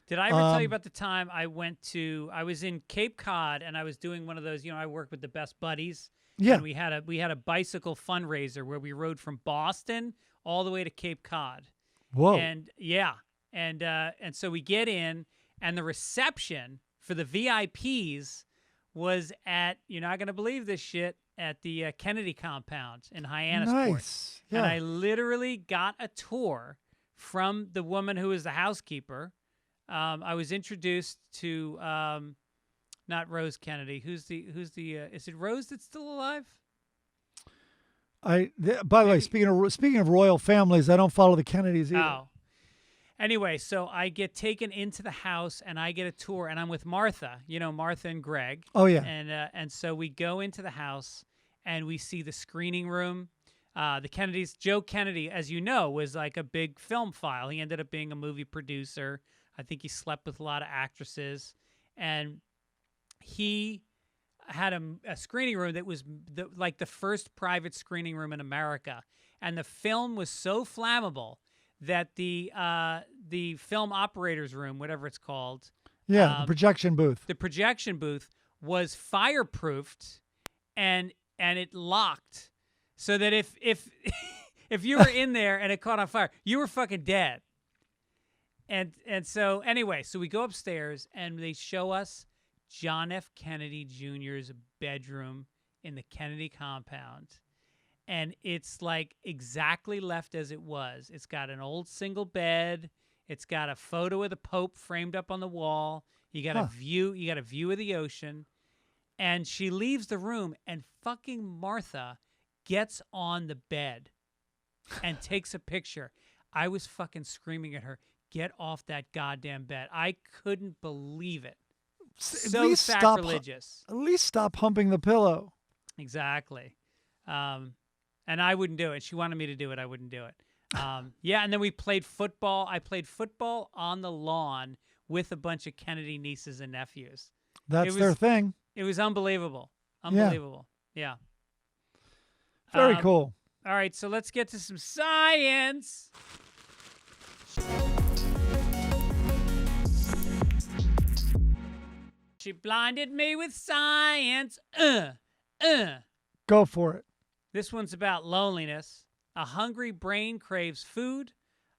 S2: Did I ever tell you about the time I was in Cape Cod and I was doing one of those, I work with the best buddies.
S3: Yeah.
S2: And we had a bicycle fundraiser where we rode from Boston all the way to Cape Cod.
S3: Whoa.
S2: And and so we get in, and the reception for the VIPs was at, you're not going to believe this shit, at the Kennedy compound in Hyannisport.
S3: Nice. Yeah.
S2: And I literally got a tour from the woman who was the housekeeper. I was introduced to, not Rose Kennedy. Who's the? Is it Rose that's still alive?
S3: By the way, speaking of royal families, I don't follow the Kennedys either.
S2: Oh. Anyway, so I get taken into the house and I get a tour, and I'm with Martha. Martha and Greg.
S3: Oh yeah.
S2: And so we go into the house and we see the screening room. The Kennedys. Joe Kennedy, as you know, was like a big film file. He ended up being a movie producer. I think he slept with a lot of actresses, and he had a screening room that was like the first private screening room in America. And the film was so flammable that the film operator's room, whatever it's called.
S3: Yeah, the projection booth.
S2: The projection booth was fireproofed and it locked so that if if you were in there and it caught on fire, you were fucking dead. And so anyway, so we go upstairs and they show us John F. Kennedy Jr.'s bedroom in the Kennedy compound. And it's like exactly left as it was. It's got an old single bed. It's got a photo of the Pope framed up on the wall. You got a view. You got a view of the ocean. And she leaves the room, and fucking Martha gets on the bed and takes a picture. I was fucking screaming at her, "Get off that goddamn bed!" I couldn't believe it. So sacrilegious.
S3: At least stop humping the pillow.
S2: Exactly. And I wouldn't do it. She wanted me to do it. I wouldn't do it. Yeah, and then we played football. I played football on the lawn with a bunch of Kennedy nieces and nephews.
S3: That's their thing.
S2: It was unbelievable. Unbelievable. Yeah.
S3: Very cool.
S2: All right, so let's get to some science. She blinded me with science.
S3: Go for it.
S2: This one's about loneliness. A hungry brain craves food.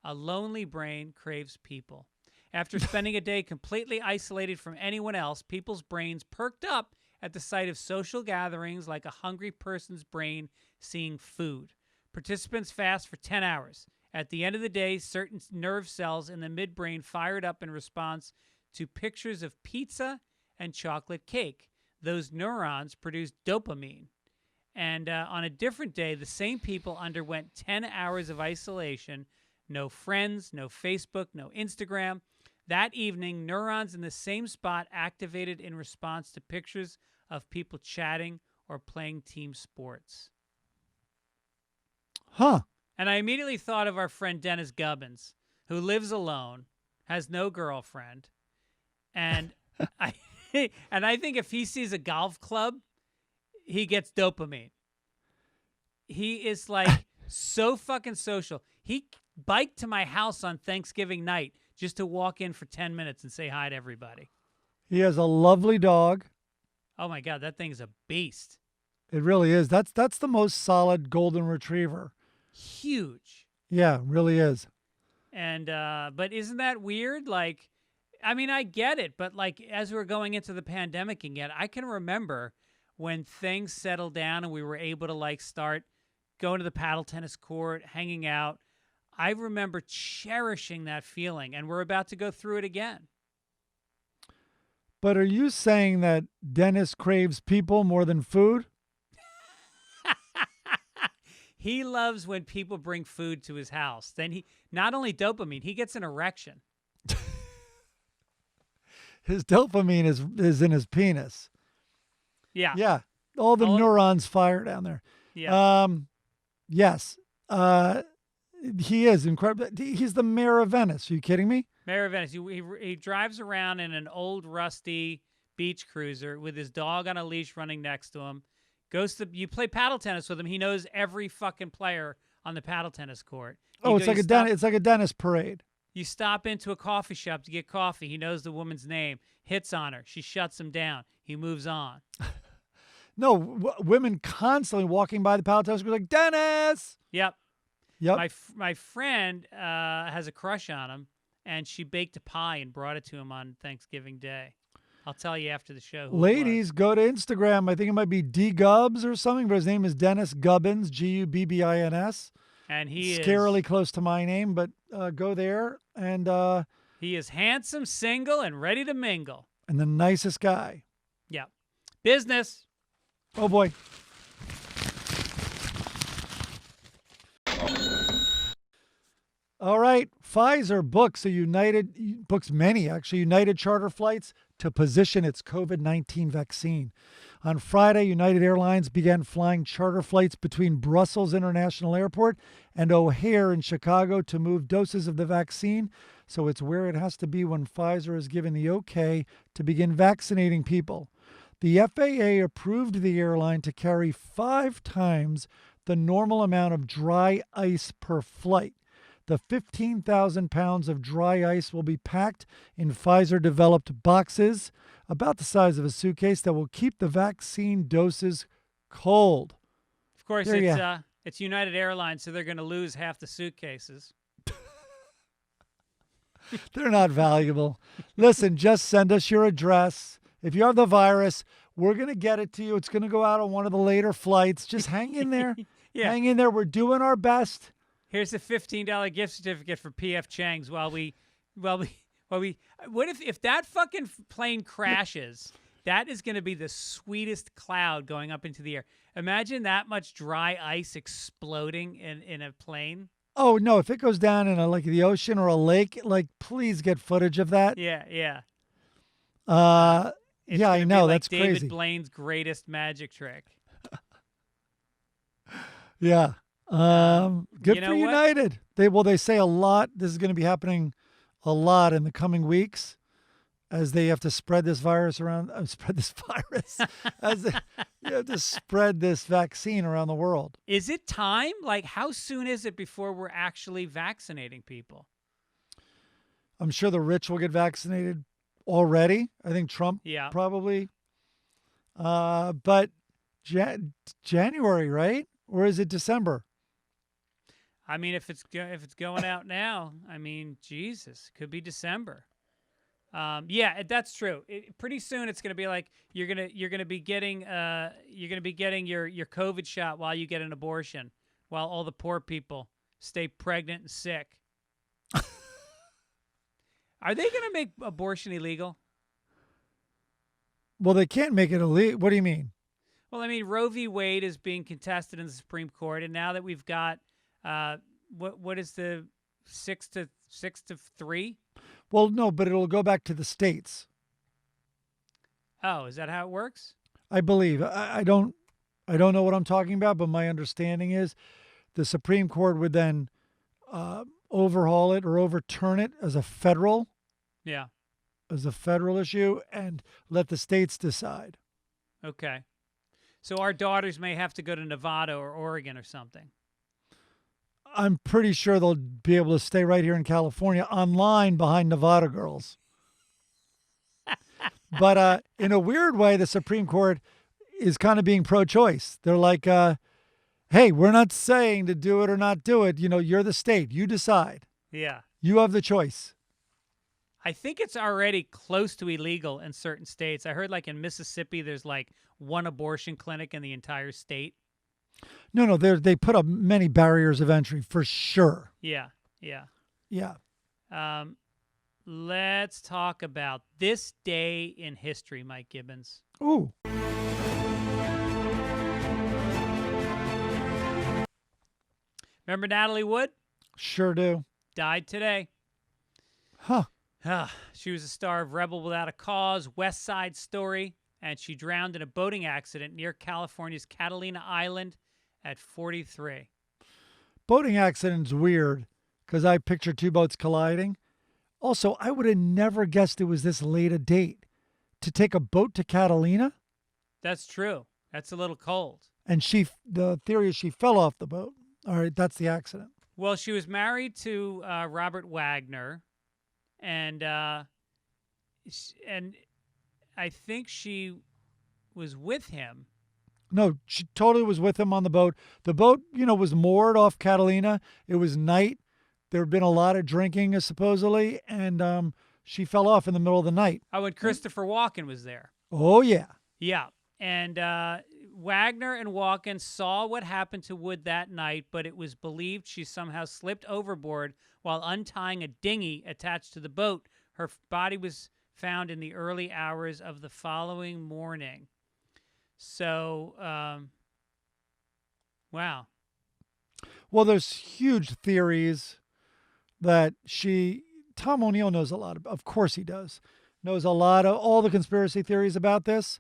S2: A lonely brain craves people. After spending a day completely isolated from anyone else, people's brains perked up at the sight of social gatherings like a hungry person's brain seeing food. Participants fast for 10 hours. At the end of the day, certain nerve cells in the midbrain fired up in response to pictures of pizza and chocolate cake. Those neurons produced dopamine. And on a different day, the same people underwent 10 hours of isolation. No friends, no Facebook, no Instagram. That evening, neurons in the same spot activated in response to pictures of people chatting or playing team sports.
S3: Huh.
S2: And I immediately thought of our friend Dennis Gibbons, who lives alone, has no girlfriend, and I think if he sees a golf club, he gets dopamine. He is like so fucking social. He biked to my house on Thanksgiving night just to walk in for 10 minutes and say hi to everybody.
S3: He has a lovely dog.
S2: Oh my God, that thing's a beast.
S3: It really is. That's the most solid golden retriever.
S2: Huge.
S3: Yeah, it really is.
S2: And but isn't that weird? Like, I mean, I get it, but like as we were going into the pandemic again, I can remember when things settled down and we were able to like start going to the paddle tennis court, hanging out. I remember cherishing that feeling, and we're about to go through it again.
S3: But are you saying that Dennis craves people more than food?
S2: He loves when people bring food to his house. Then he, not only dopamine, he gets an erection.
S3: His dopamine is in his penis.
S2: Yeah.
S3: Yeah. All the neurons fire down there.
S2: Yeah.
S3: Yes. He is incredible. He's the mayor of Venice. Are you kidding me?
S2: Mayor of Venice. He drives around in an old, rusty beach cruiser with his dog on a leash running next to him. You play paddle tennis with him. He knows every fucking player on the paddle tennis court.
S3: It's like a Dennis parade.
S2: You stop into a coffee shop to get coffee. He knows the woman's name. Hits on her. She shuts him down. He moves on.
S3: No, women constantly walking by the paddle tennis court like, Dennis!
S2: Yep.
S3: Yep.
S2: My friend has a crush on him, and she baked a pie and brought it to him on Thanksgiving Day. I'll tell you after the show. Who it was.
S3: Ladies, go to Instagram. I think it might be D Gubbs or something, but his name is Dennis Gubbins, Gubbins.
S2: And he
S3: Scarily close to my name, but go there. And
S2: he is handsome, single, and ready to mingle.
S3: And the nicest guy.
S2: Yeah. Business.
S3: Oh, boy. All right. Pfizer books United charter flights to position its COVID-19 vaccine. On Friday, United Airlines began flying charter flights between Brussels International Airport and O'Hare in Chicago to move doses of the vaccine. So it's where it has to be when Pfizer is given the okay to begin vaccinating people. The FAA approved the airline to carry 5 times the normal amount of dry ice per flight. The 15,000 pounds of dry ice will be packed in Pfizer-developed boxes about the size of a suitcase that will keep the vaccine doses cold.
S2: Of course, it's United Airlines, so they're going to lose half the suitcases.
S3: They're not valuable. Listen, just send us your address. If you have the virus, we're going to get it to you. It's going to go out on one of the later flights. Just hang in there.
S2: Yeah.
S3: Hang in there. We're doing our best.
S2: Here's a $15 gift certificate for P.F. Chang's what if that fucking plane crashes? That is going to be the sweetest cloud going up into the air. Imagine that much dry ice exploding in a plane.
S3: Oh, no, if it goes down in the ocean or a lake, please get footage of that.
S2: Yeah.
S3: Yeah, I know. That's
S2: David
S3: crazy.
S2: Blaine's greatest magic trick.
S3: Yeah. Good
S2: you
S3: for
S2: know
S3: United. They say a lot. This is going to be happening a lot in the coming weeks as they have to spread this virus around. As they have to spread this vaccine around the world.
S2: Is it time? How soon is it before we're actually vaccinating people?
S3: I'm sure the rich will get vaccinated already. I think Trump probably. But January, right? Or is it December?
S2: I mean, if it's going out now, I mean, Jesus, it could be December. Yeah, that's true. Pretty soon, it's going to be you're gonna be getting your COVID shot while you get an abortion, while all the poor people stay pregnant and sick. Are they going to make abortion illegal?
S3: Well, they can't make it illegal. What do you mean?
S2: Well, I mean, Roe v. Wade is being contested in the Supreme Court, and now that we've got what is the 6-3?
S3: Well, no, but it'll go back to the states.
S2: Oh, is that how it works?
S3: I believe. I don't know what I'm talking about, but my understanding is the Supreme Court would then overhaul it or overturn it as a federal issue and let the states decide.
S2: Okay. So our daughters may have to go to Nevada or Oregon or something.
S3: I'm pretty sure they'll be able to stay right here in California online behind Nevada girls. But in a weird way, the Supreme Court is kind of being pro-choice. They're like, hey, we're not saying to do it or not do it. You're the state. You decide.
S2: Yeah.
S3: You have the choice.
S2: I think it's already close to illegal in certain states. I heard in Mississippi, there's one abortion clinic in the entire state.
S3: No, they put up many barriers of entry for sure.
S2: Yeah. Let's talk about this day in history, Mike Gibbons.
S3: Ooh.
S2: Remember Natalie Wood?
S3: Sure do.
S2: Died today.
S3: Huh.
S2: She was a star of Rebel Without a Cause, West Side Story, and she drowned in a boating accident near California's Catalina Island at 43.
S3: Boating accident's weird because I picture 2 boats colliding. Also, I would have never guessed it was this late a date to take a boat to Catalina.
S2: That's true. That's a little cold.
S3: And the theory is she fell off the boat. All right, that's the accident.
S2: Well, she was married to Robert Wagner, and I think she was with him.
S3: No, she totally was with him on the boat. The boat, was moored off Catalina. It was night. There had been a lot of drinking, supposedly, and she fell off in the middle of the night.
S2: Oh, and Christopher Walken was there.
S3: Oh, yeah.
S2: Yeah. And Wagner and Walken saw what happened to Wood that night, but it was believed she somehow slipped overboard while untying a dinghy attached to the boat. Her body was found in the early hours of the following morning. So, wow.
S3: Well, there's huge theories that Tom O'Neill knows a lot of course he does, knows a lot of all the conspiracy theories about this.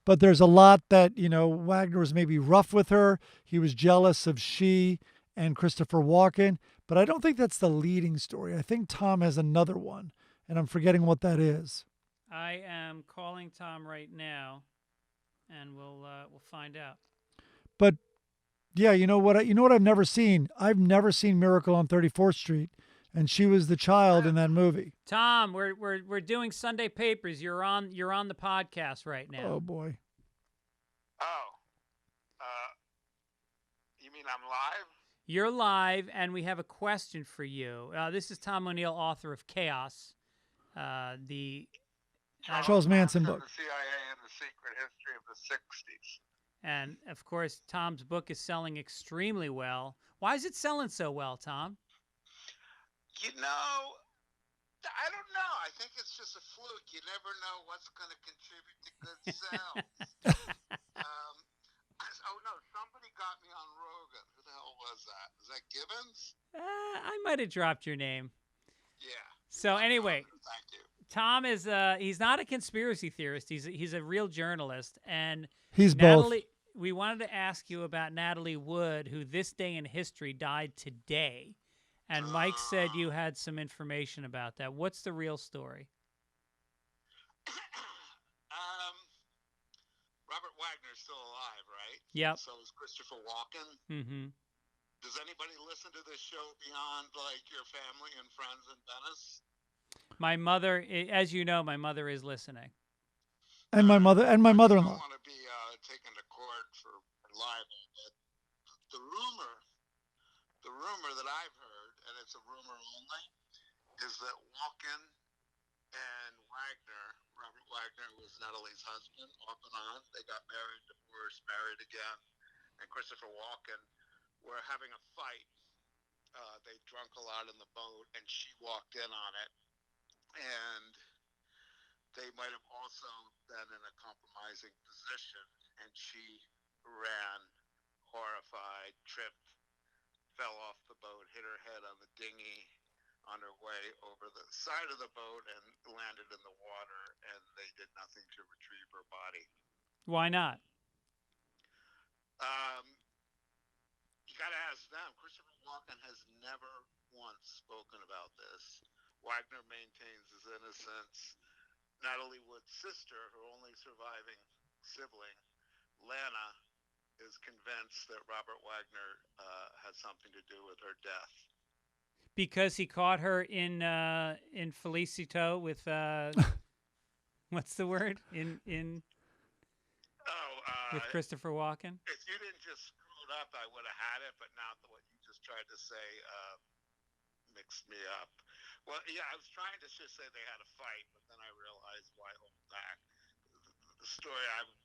S3: But there's a lot that, Wagner was maybe rough with her. He was jealous of she and Christopher Walken. But I don't think that's the leading story. I think Tom has another one, and I'm forgetting what that is.
S2: I am calling Tom right now, and we'll find out.
S3: But yeah, you know what I've never seen? I've never seen Miracle on 34th Street, and she was the child in that movie.
S2: Tom, we're doing Sunday Papers. You're on the podcast right now.
S3: Oh boy.
S4: Oh. You mean I'm live?
S2: You're live, and we have a question for you. This is Tom O'Neill, author of Chaos, the
S3: Charles Manson book.
S4: The CIA and the Secret History of the 60s.
S2: And of course, Tom's book is selling extremely well. Why is it selling so well, Tom?
S4: I don't know. I think it's just a fluke. You never know what's going to contribute to good sales. Oh, no. Somebody got me on Rogan. Who the hell was that? Was that Gibbons?
S2: I might have dropped your name.
S4: Yeah.
S2: So anyway,
S4: Thank you.
S2: Tom is he's not a conspiracy theorist. He's a real journalist. And
S3: He's
S2: Natalie,
S3: both.
S2: we wanted to ask you about Natalie Wood, who this day in history died today. And Mike said you had some information about that. What's the real story?
S4: Robert Wagner's still alive, right?
S2: Yep.
S4: So is Christopher Walken.
S2: Mm-hmm.
S4: Does anybody listen to this show beyond, like, your family and friends in Venice?
S2: My mother, as you know, my mother is listening.
S3: And my mother and my mother-in-law.
S4: I don't want to be taken to court for libel, but the rumor that I've heard, and it's a rumor only, is that Walken and Wagner, Robert Wagner was Natalie's husband, off and on. They got married, divorced, married again. And Christopher Walken were having a fight. They drunk a lot in the boat, and she walked in on it. And they might have also been in a compromising position, and she ran, horrified, tripped, fell off the boat, hit her head on the dinghy on her way over the side of the boat and landed in the water, and they did nothing to retrieve her body.
S2: Why not?
S4: You got to ask them. Christopher Walken has never once spoken about this. Wagner maintains his innocence. Natalie Wood's sister, her only surviving sibling, Lana, is convinced that Robert Wagner has something to do with her death.
S2: Because he caught her in Felicito with what's the word with Christopher Walken.
S4: If you didn't just screw it up, I would have had it. But now what you just tried to say mixed me up. Well, yeah, I was trying to just say they had a fight, but then I realized why hold back. The story I was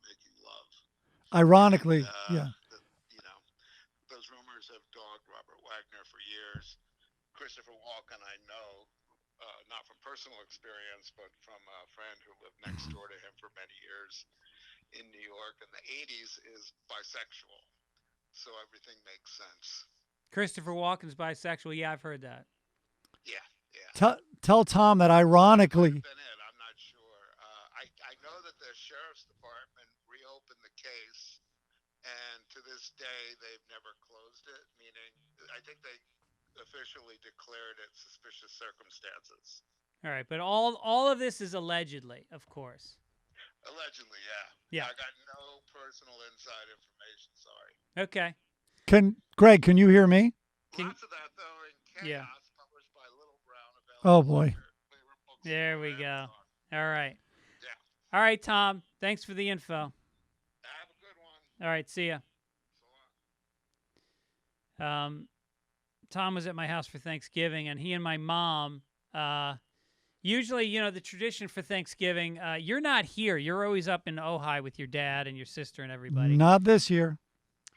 S4: making love.
S3: Ironically,
S4: and,
S3: yeah.
S4: Those rumors have dogged Robert Wagner for years. Christopher Walken, I know, not from personal experience, but from a friend who lived next door to him for many years in New York in the 80s, is bisexual. So everything makes sense.
S2: Christopher Walken's bisexual. Yeah, I've heard that.
S4: Yeah.
S3: Tell Tom that ironically.
S4: I'm not sure. I know that the sheriff's department reopened the case, and to this day they've never closed it. Meaning, I think they officially declared it suspicious circumstances.
S2: All right, but all of this is allegedly, of course.
S4: Allegedly, yeah.
S2: Yeah.
S4: I got no personal inside information. Sorry.
S2: Okay.
S3: Greg, can you hear me?
S4: Lots of that though in Chaos,
S2: Yeah.
S4: published by Little Brown.
S3: Oh boy.
S2: There we go. All right.
S4: Yeah.
S2: All right, Tom. Thanks for the info.
S4: Have a good one.
S2: All right, see ya.
S4: So long.
S2: Tom was at my house for Thanksgiving, and he and my mom Usually, the tradition for Thanksgiving, you're not here. You're always up in Ojai with your dad and your sister and everybody.
S3: Not this year.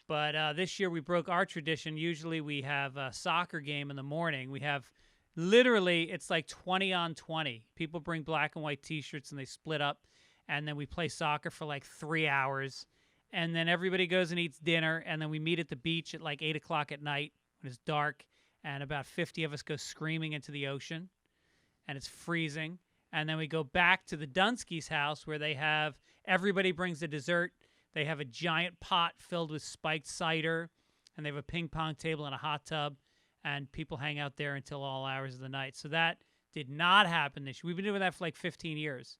S2: But this year we broke our tradition. Usually we have a soccer game in the morning. We have literally, it's like 20 on 20. People bring black and white T-shirts and they split up. And then we play soccer for like 3 hours. And then everybody goes and eats dinner. And then we meet at the beach at like 8 o'clock at night when it's dark. And about 50 of us go screaming into the ocean. And it's freezing. And then we go back to the Dunsky's house where everybody brings a dessert. They have a giant pot filled with spiked cider, and they have a ping pong table and a hot tub, and people hang out there until all hours of the night. So that did not happen this year. We've been doing that for like 15 years.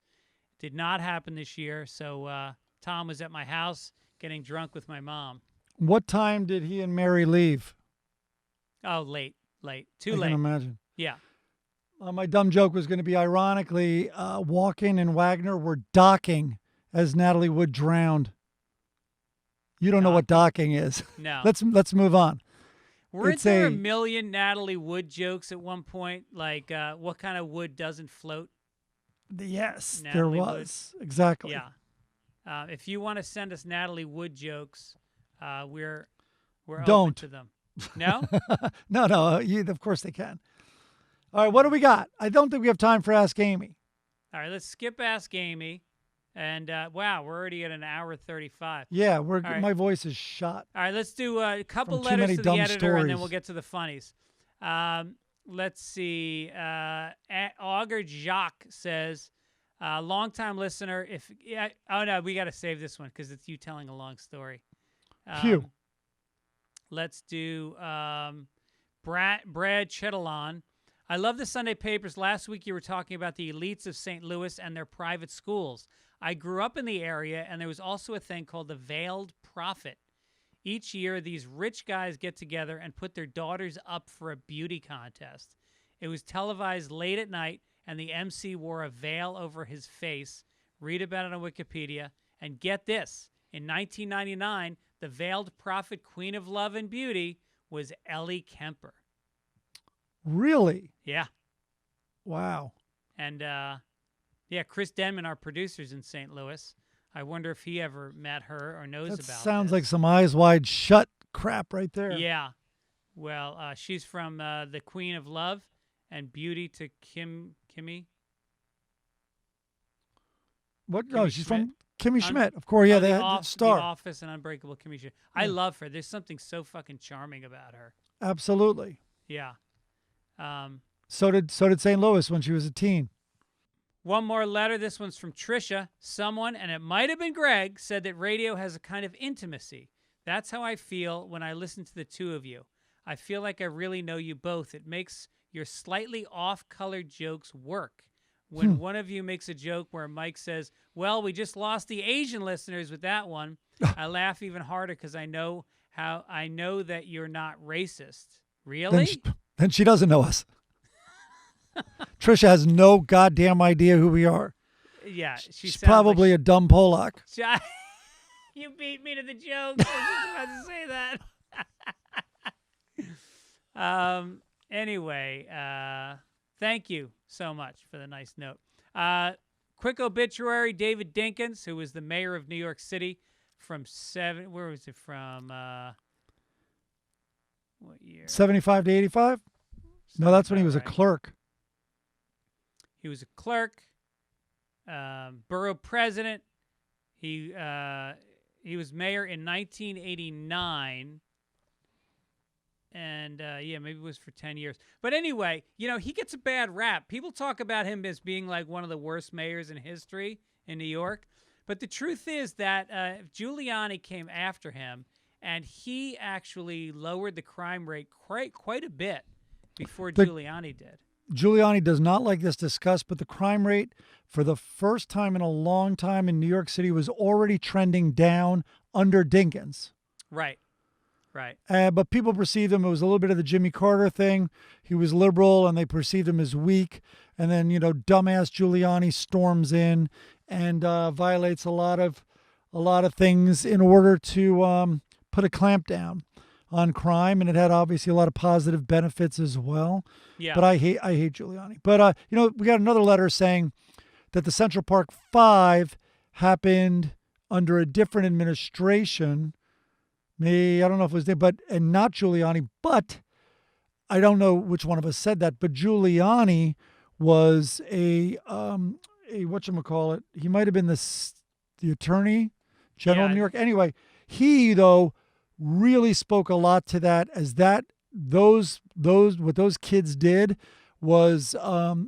S2: Did not happen this year. So Tom was at my house getting drunk with my mom.
S3: What time did he and Mary leave?
S2: Oh, late. Too
S3: I
S2: late.
S3: can imagine.
S2: Yeah.
S3: My dumb joke was going to be, ironically, Walken and Wagner were docking as Natalie Wood drowned. You don't know what docking is.
S2: No.
S3: Let's move on.
S2: Weren't there a million Natalie Wood jokes at one point? Like, what kind of wood doesn't float?
S3: Yes,
S2: Natalie
S3: there was. Wood. Exactly.
S2: Yeah. If you want to send us Natalie Wood jokes, we're
S3: don't.
S2: open to them. No?
S3: No. Of course they can. All right, what do we got? I don't think we have time for Ask Amy.
S2: All right, let's skip Ask Amy. And, wow, we're already at an hour 35.
S3: Yeah,
S2: right.
S3: My voice is shot.
S2: All right, let's do a couple
S3: From too
S2: letters
S3: many
S2: to the
S3: dumb
S2: editor, and then
S3: stories.
S2: we'll get to the funnies. Let's see. Auger Jacques says, longtime listener, we got to save this one because it's you telling a long story.
S3: Phew.
S2: Let's do Brad Chetalon. I love the Sunday papers. Last week you were talking about the elites of St. Louis and their private schools. I grew up in the area, and there was also a thing called the Veiled Prophet. Each year, these rich guys get together and put their daughters up for a beauty contest. It was televised late at night, and the MC wore a veil over his face. Read about it on Wikipedia. And get this, in 1999, the Veiled Prophet, Queen of Love and Beauty, was Ellie Kemper.
S3: Really?
S2: Yeah.
S3: Wow.
S2: And, Chris Denman, our producer's in St. Louis. I wonder if he ever met her or knows about it.
S3: Sounds like some Eyes Wide Shut crap right there.
S2: Yeah. Well, she's from the Queen of Love and Beauty to Kimmy.
S3: What?
S2: Kimmy
S3: No, she's
S2: Schmidt?
S3: from Kimmy Schmidt. Of course, yeah, the star.
S2: The Office and Unbreakable Kimmy Schmidt. I love her. There's something so fucking charming about her.
S3: Absolutely.
S2: Yeah.
S3: So did St. Louis when she was a teen.
S2: One more letter. This one's from Trisha. Someone, and it might have been Greg, said that radio has a kind of intimacy. That's how I feel when I listen to the two of you. I feel like I really know you both. It makes your slightly off-colored jokes work. When one of you makes a joke where Mike says, well, we just lost the Asian listeners with that one, I laugh even harder because I know that you're not racist. Really?
S3: Then she doesn't know us. Trisha has no goddamn idea who we are.
S2: Yeah.
S3: She's probably a dumb Polak.
S2: You beat me to the joke. I was just about to say that. Anyway, thank you so much for the nice note. Quick obituary, David Dinkins, who was the mayor of New York City from where was it from? What year?
S3: 75 to 85? No, that's when he was a clerk.
S2: He was a clerk, borough president. He was mayor in 1989. And, maybe it was for 10 years. But anyway, he gets a bad rap. People talk about him as being like one of the worst mayors in history in New York. But the truth is that Giuliani came after him, and he actually lowered the crime rate quite a bit before Giuliani did.
S3: Giuliani does not like this discussed, but the crime rate for the first time in a long time in New York City was already trending down under Dinkins.
S2: Right.
S3: But people perceived him, it was a little bit of the Jimmy Carter thing. He was liberal and they perceived him as weak. And then, dumbass Giuliani storms in and violates a lot of things in order to put a clamp down. on crime, and it had obviously a lot of positive benefits as well.
S2: Yeah.
S3: But I hate Giuliani. But we got another letter saying that the Central Park Five happened under a different administration. I don't know if it was there, and not Giuliani. But I don't know which one of us said that. But Giuliani was a whatchamacallit. He might have been the attorney general of New York. Anyway, he though really spoke a lot to that, as that those what those kids did was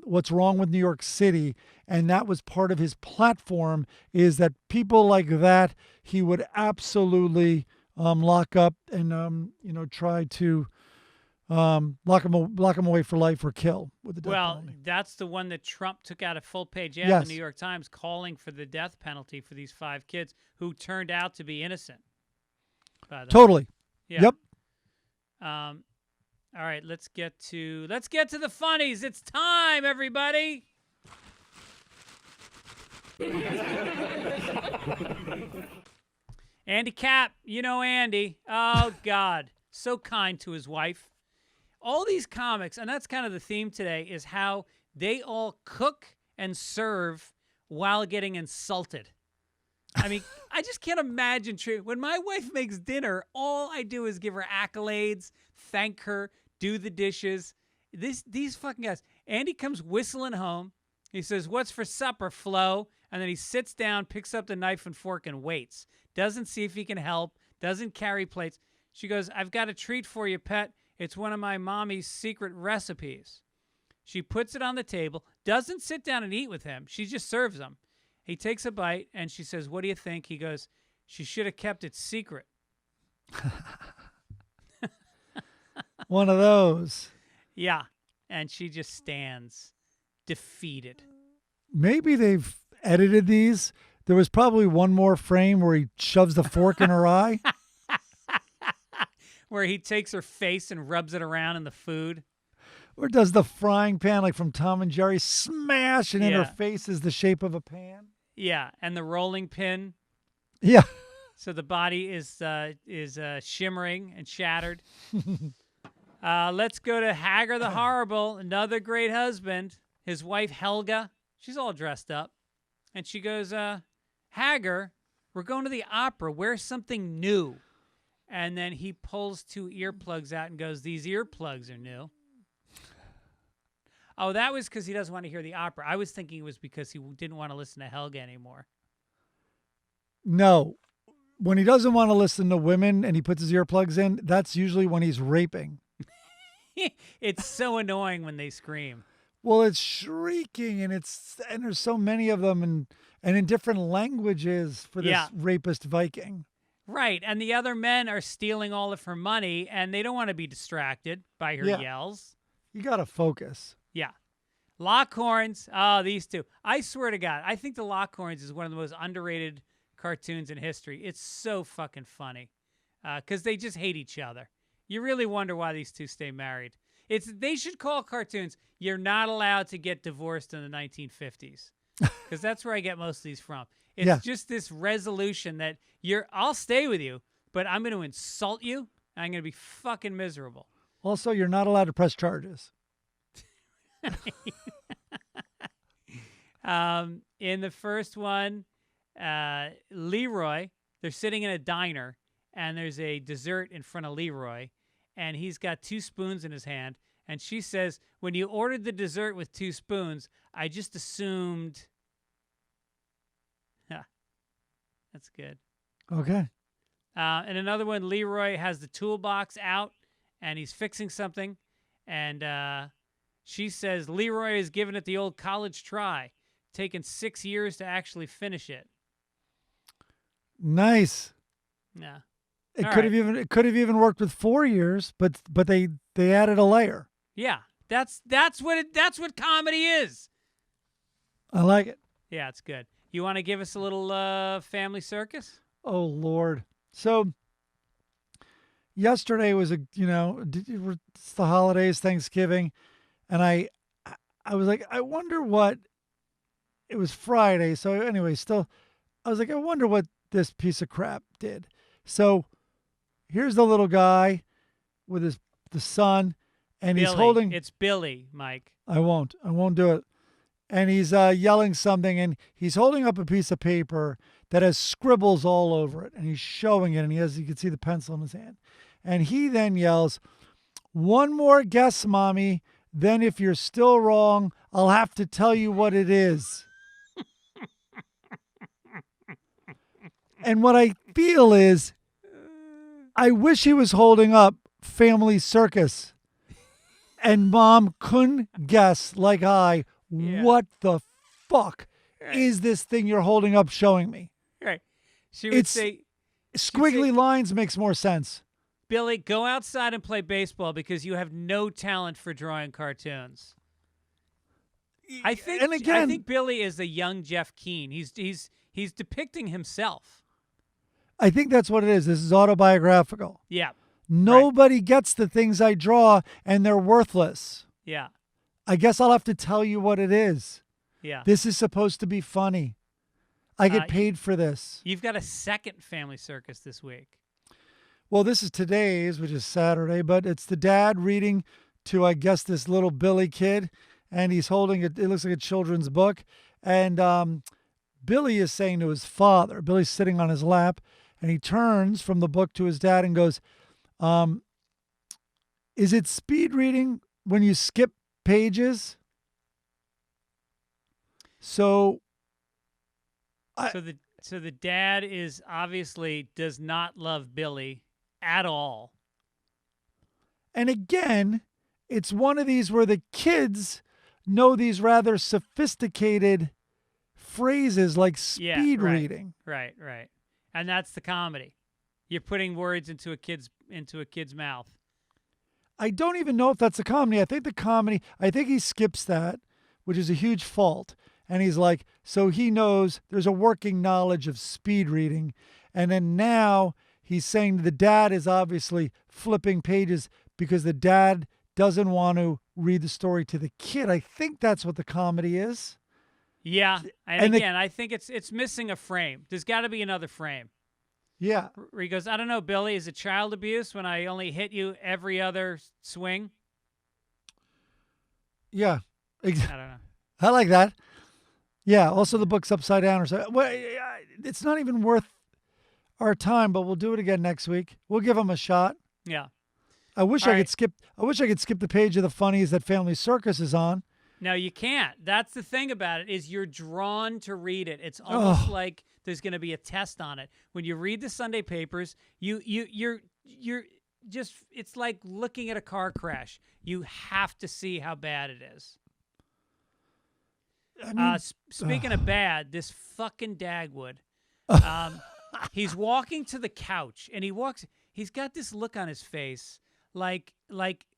S3: what's wrong with New York City, and that was part of his platform, is that people like that he would absolutely lock up and try to lock them away for life or kill with the death penalty.
S2: That's the one that Trump took out a full-page ad in
S3: Yes.
S2: the New York Times calling for the death penalty for these 5 kids who turned out to be innocent. By the way.
S3: Totally.
S2: Yeah.
S3: Yep.
S2: All right, let's get to the funnies. It's time, everybody. Andy Cap, Andy. Oh God, so kind to his wife. All these comics, and that's kind of the theme today, is how they all cook and serve while getting insulted. I mean, I just can't imagine. When my wife makes dinner, all I do is give her accolades, thank her, do the dishes. These fucking guys. Andy comes whistling home. He says, "What's for supper, Flo?" And then he sits down, picks up the knife and fork, and waits. Doesn't see if he can help. Doesn't carry plates. She goes, "I've got a treat for you, pet. It's one of my mommy's secret recipes." She puts it on the table. Doesn't sit down and eat with him. She just serves him. He takes a bite, and she says, "What do you think?" He goes, "She should have kept it secret."
S3: One of those.
S2: Yeah, and she just stands defeated.
S3: Maybe they've edited these. There was probably one more frame where he shoves the fork in her eye.
S2: Where he takes her face and rubs it around in the food.
S3: Or does the frying pan, like from Tom and Jerry, smash, and in her
S2: Yeah.
S3: face is the shape of a pan?
S2: Yeah, and the rolling pin.
S3: Yeah.
S2: So the body is shimmering and shattered. Let's go to Hagar the Horrible, another great husband. His wife, Helga, she's all dressed up. And she goes, "Hagar, we're going to the opera. Wear something new." And then he pulls 2 earplugs out and goes, "These earplugs are new." Oh, that was because he doesn't want to hear the opera. I was thinking it was because he didn't want to listen to Helga anymore.
S3: No. When he doesn't want to listen to women and he puts his earplugs in, that's usually when he's raping.
S2: It's so annoying when they scream.
S3: Well, it's shrieking, and there's so many of them, and in different languages for this
S2: Yeah.
S3: rapist Viking.
S2: Right, and the other men are stealing all of her money, and they don't want to be distracted by her
S3: Yeah.
S2: yells.
S3: You got to focus.
S2: Yeah. Lockhorns. Oh, these two. I swear to God, I think the Lockhorns is one of the most underrated cartoons in history. It's so fucking funny because they just hate each other. You really wonder why these two stay married. They should call cartoons, "You're not allowed to get divorced in the 1950s." Because that's where I get most of these from. It's just this resolution that I'll stay with you, but I'm going to insult you, and I'm going to be fucking miserable.
S3: Also, you're not allowed to press charges.
S2: In the first one, Leroy, they're sitting in a diner, and there's a dessert in front of Leroy, and he's got 2 spoons in his hand, and she says, "When you ordered the dessert with 2 spoons, I just assumed..." That's good.
S3: Okay.
S2: And another one, Leroy has the toolbox out, and he's fixing something, and she says, "Leroy is giving it the old college try, taking 6 years to actually finish it."
S3: Nice.
S2: Yeah.
S3: It
S2: All
S3: could
S2: right.
S3: have even worked with 4 years, but they added a layer.
S2: Yeah. That's what comedy is.
S3: I like it.
S2: Yeah, it's good. You want to give us a little family circus?
S3: Oh Lord. So yesterday was it's the holidays, Thanksgiving, and I was like, I wonder what. It was Friday, so anyway, I was like, I wonder what this piece of crap did. So here's the little guy, with the son, and he's
S2: Billy.
S3: holding.
S2: It's Billy, Mike.
S3: I won't do it. And he's yelling something, and he's holding up a piece of paper that has scribbles all over it, and he's showing it, and you can see the pencil in his hand. And he then yells, "One more guess, Mommy. Then if you're still wrong, I'll have to tell you what it is." And what I feel is, I wish he was holding up Family Circus, and Mom couldn't guess like what the fuck is this thing you're holding up showing me?
S2: Right. She would say,
S3: squiggly lines makes more sense.
S2: Billy, go outside and play baseball because you have no talent for drawing cartoons. I think Billy is a young Jeff Keane. He's depicting himself.
S3: I think that's what it is. This is autobiographical.
S2: Yeah.
S3: Nobody gets the things I draw, and they're worthless.
S2: Yeah.
S3: I guess I'll have to tell you what it is.
S2: Yeah.
S3: This is supposed to be funny. I get paid for this.
S2: You've got a second Family Circus this week.
S3: Well, this is today's, which is Saturday, but it's the dad reading to, I guess, this little Billy kid, and he's holding it. It looks like a children's book. And Billy is saying to his father, Billy's sitting on his lap, and he turns from the book to his dad and goes, is it speed reading when you skip pages? So
S2: the dad is obviously does not love Billy at all.
S3: And again, it's one of these where the kids know these rather sophisticated phrases like speed reading.
S2: Right. And that's the comedy. You're putting words into a kid's mouth.
S3: I don't even know if that's a comedy. I think he skips that, which is a huge fault. And he's like, so he knows there's a working knowledge of speed reading. And then now he's saying the dad is obviously flipping pages because the dad doesn't want to read the story to the kid. I think that's what the comedy is.
S2: Yeah. And again, I think it's missing a frame. There's got to be another frame.
S3: Yeah.
S2: Where he goes, I don't know, Billy, is it child abuse when I only hit you every other swing?
S3: Yeah.
S2: I don't know.
S3: I like that. Yeah. Also, the book's upside down or something. Well, it's not even worth our time, but we'll do it again next week. We'll give them a shot.
S2: Yeah.
S3: I wish I could skip the page of the funnies that Family Circus is on.
S2: No, you can't. That's the thing about it is you're drawn to read it. It's almost like there's going to be a test on it. When you read the Sunday papers, you're just it's like looking at a car crash. You have to see how bad it is. I mean, speaking of bad, this fucking Dagwood, he's walking to the couch and he's got this look on his face like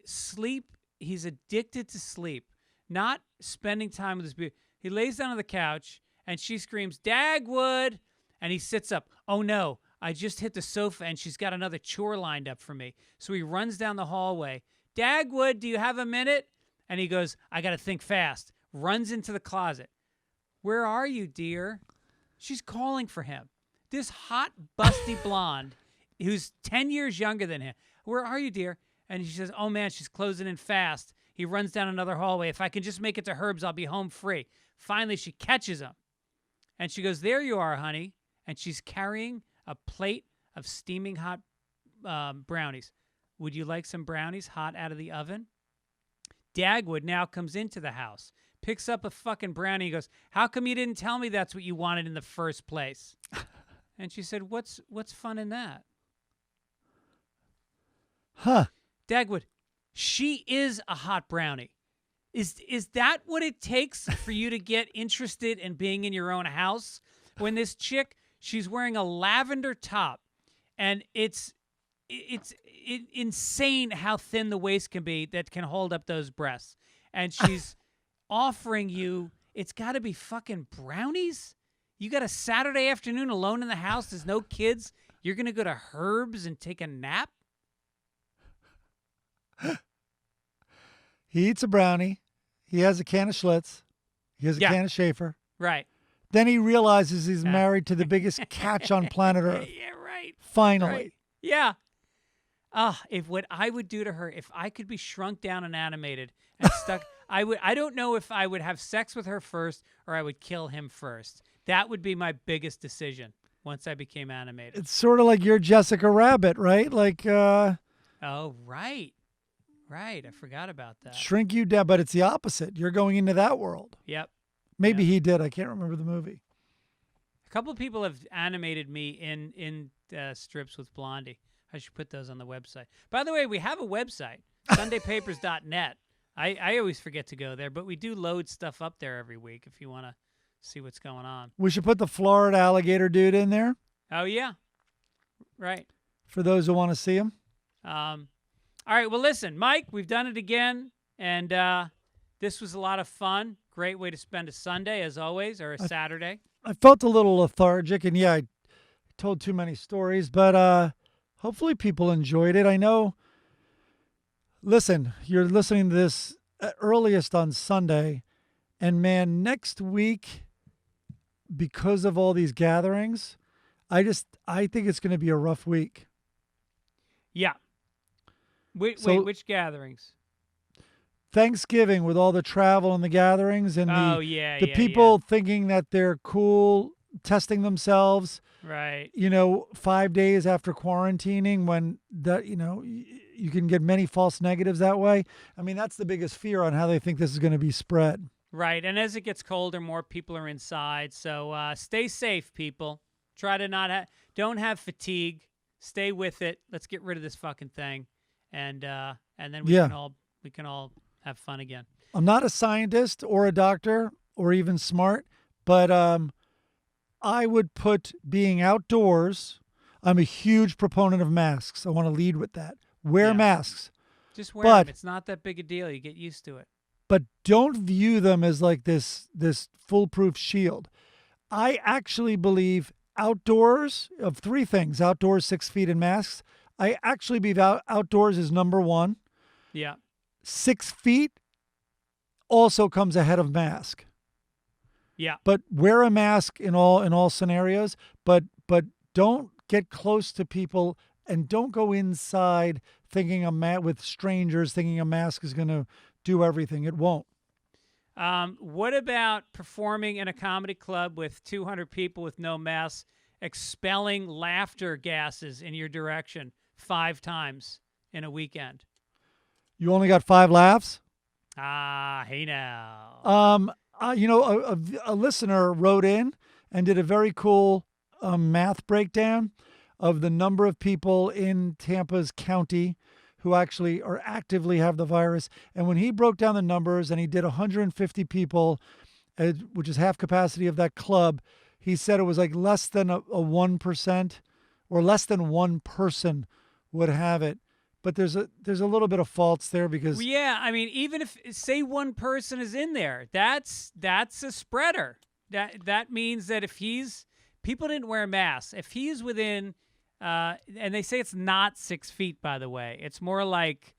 S2: sleep. He's addicted to sleep. Not spending time with his beauty. He lays down on the couch, and she screams, "Dagwood!" And he sits up. Oh, no, I just hit the sofa, and she's got another chore lined up for me. So he runs down the hallway. "Dagwood, do you have a minute?" And he goes, "I got to think fast." Runs into the closet. "Where are you, dear?" She's calling for him. This hot, busty blonde who's 10 years younger than him. "Where are you, dear?" And she says, "Oh, man, she's closing in fast." He runs down another hallway. "If I can just make it to Herb's, I'll be home free." Finally, she catches him. And she goes, "There you are, honey." And she's carrying a plate of steaming hot brownies. "Would you like some brownies hot out of the oven?" Dagwood now comes into the house, picks up a fucking brownie. He goes, "How come you didn't tell me that's what you wanted in the first place?" And she said, What's fun in that?"
S3: Huh.
S2: Dagwood, she is a hot brownie. Is that what it takes for you to get interested in being in your own house? When this chick, she's wearing a lavender top, and it's insane how thin the waist can be that can hold up those breasts. And she's offering you, it's got to be fucking brownies? You got a Saturday afternoon alone in the house, there's no kids, you're going to go to Herb's and take a nap?
S3: He eats a brownie. He has a can of Schlitz. He has a can of Schaefer.
S2: Right.
S3: Then he realizes he's married to the biggest catch on planet Earth.
S2: Yeah, right.
S3: Finally.
S2: Right. Yeah. If what I would do to her, if I could be shrunk down and animated and stuck, I don't know if I would have sex with her first or I would kill him first. That would be my biggest decision once I became animated.
S3: It's sort of like you're Jessica Rabbit, right? Like,
S2: Oh, right. Right. I forgot about that.
S3: shrink you down, but it's the opposite. You're going into that world.
S2: Yep.
S3: Maybe he did. I can't remember the movie.
S2: A couple of people have animated me in strips with Blondie. I should put those on the website. By the way, we have a website, SundayPapers.net. I always forget to go there, but we do load stuff up there every week if you want to see what's going on.
S3: We should put the Florida alligator dude in there
S2: Oh, yeah. Right.
S3: for those who want to see him.
S2: All right. Well, listen, Mike, we've done it again, and this was a lot of fun. Great way to spend a Sunday, as always, or a Saturday.
S3: I felt a little lethargic, and yeah, I told too many stories, but hopefully people enjoyed it. I know, listen, you're listening to this at earliest on Sunday, and man, next week, because of all these gatherings, I think it's going to be a rough week.
S2: Yeah. Wait,
S3: So-
S2: which gatherings?
S3: Thanksgiving with all the travel and the gatherings and the people thinking that they're cool, testing themselves,
S2: Right.
S3: 5 days after quarantining when you can get many false negatives that way. I mean, that's the biggest fear on how they think this is going to be spread.
S2: Right. And as it gets colder, more people are inside. So stay safe, people. Try to don't have fatigue. Stay with it. Let's get rid of this fucking thing. And then we can all have fun again.
S3: I'm not a scientist or a doctor or even smart, but I would put being outdoors. I'm a huge proponent of masks. I want to lead with that. Wear masks,
S2: Just wear
S3: But-
S2: them. It's not that big a deal. You get used to it.
S3: but don't view them as like this foolproof shield. I actually believe outdoors of three things: outdoors, 6 feet, and masks. I actually believe outdoors is number one.
S2: Yeah.
S3: 6 feet also comes ahead of mask.
S2: Yeah.
S3: But wear a mask in all scenarios. But don't get close to people and don't go inside thinking with strangers thinking a mask is going to do everything. It won't.
S2: What about performing in a comedy club with 200 people with no masks, expelling laughter gases in your direction 5 times in a weekend?
S3: You only got 5 laughs.
S2: Hey now.
S3: A listener wrote in and did a very cool math breakdown of the number of people in Tampa's county who actually are actively have the virus. And when he broke down the numbers and he did 150 people, which is half capacity of that club, he said it was like less than a 1% or less than one person would have it. But there's a little bit of faults there because
S2: Well, yeah, I mean, even if say one person is in there, that's a spreader. That means that if people didn't wear masks, if he's within, and they say it's not 6 feet, by the way, it's more like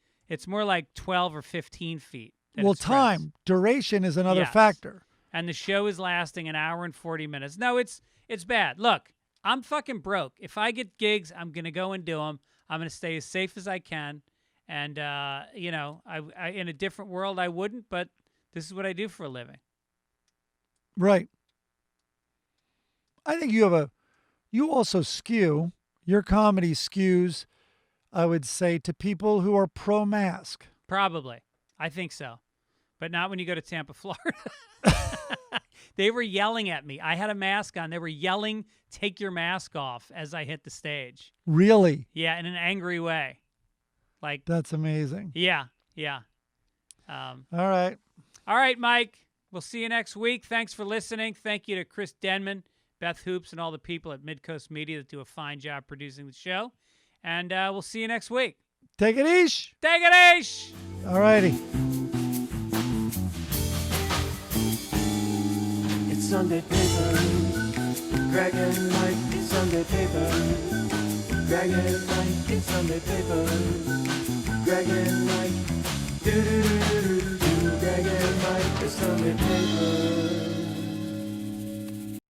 S2: 12 or 15 feet. that
S3: well,
S2: it spreads.
S3: time duration is another
S2: Yes.
S3: factor.
S2: And the show is lasting an hour and 40 minutes. No, it's bad. Look, I'm fucking broke. If I get gigs, I'm gonna go and do them. I'm going to stay as safe as I can. And, I in a different world, I wouldn't, but this is what I do for a living.
S3: Right. I think you also skew, your comedy skews, I would say, to people who are pro-mask.
S2: Probably. I think so. But not when you go to Tampa, Florida. They were yelling at me. I had a mask on. They were yelling, "Take your mask off," as I hit the stage.
S3: Really?
S2: Yeah, in an angry way. Like,
S3: That's amazing.
S2: yeah.
S3: All right.
S2: All right, Mike. We'll see you next week. Thanks for listening. Thank you to Chris Denman, Beth Hoops, and all the people at Midcoast Media that do a fine job producing the show. And we'll see you next week.
S3: Take it easy.
S2: Take it easy.
S3: All righty.
S1: It's Sunday papers. Greg and Mike, it's Sunday papers. Greg and Mike, it's Sunday papers. Greg and Mike, do do do do do.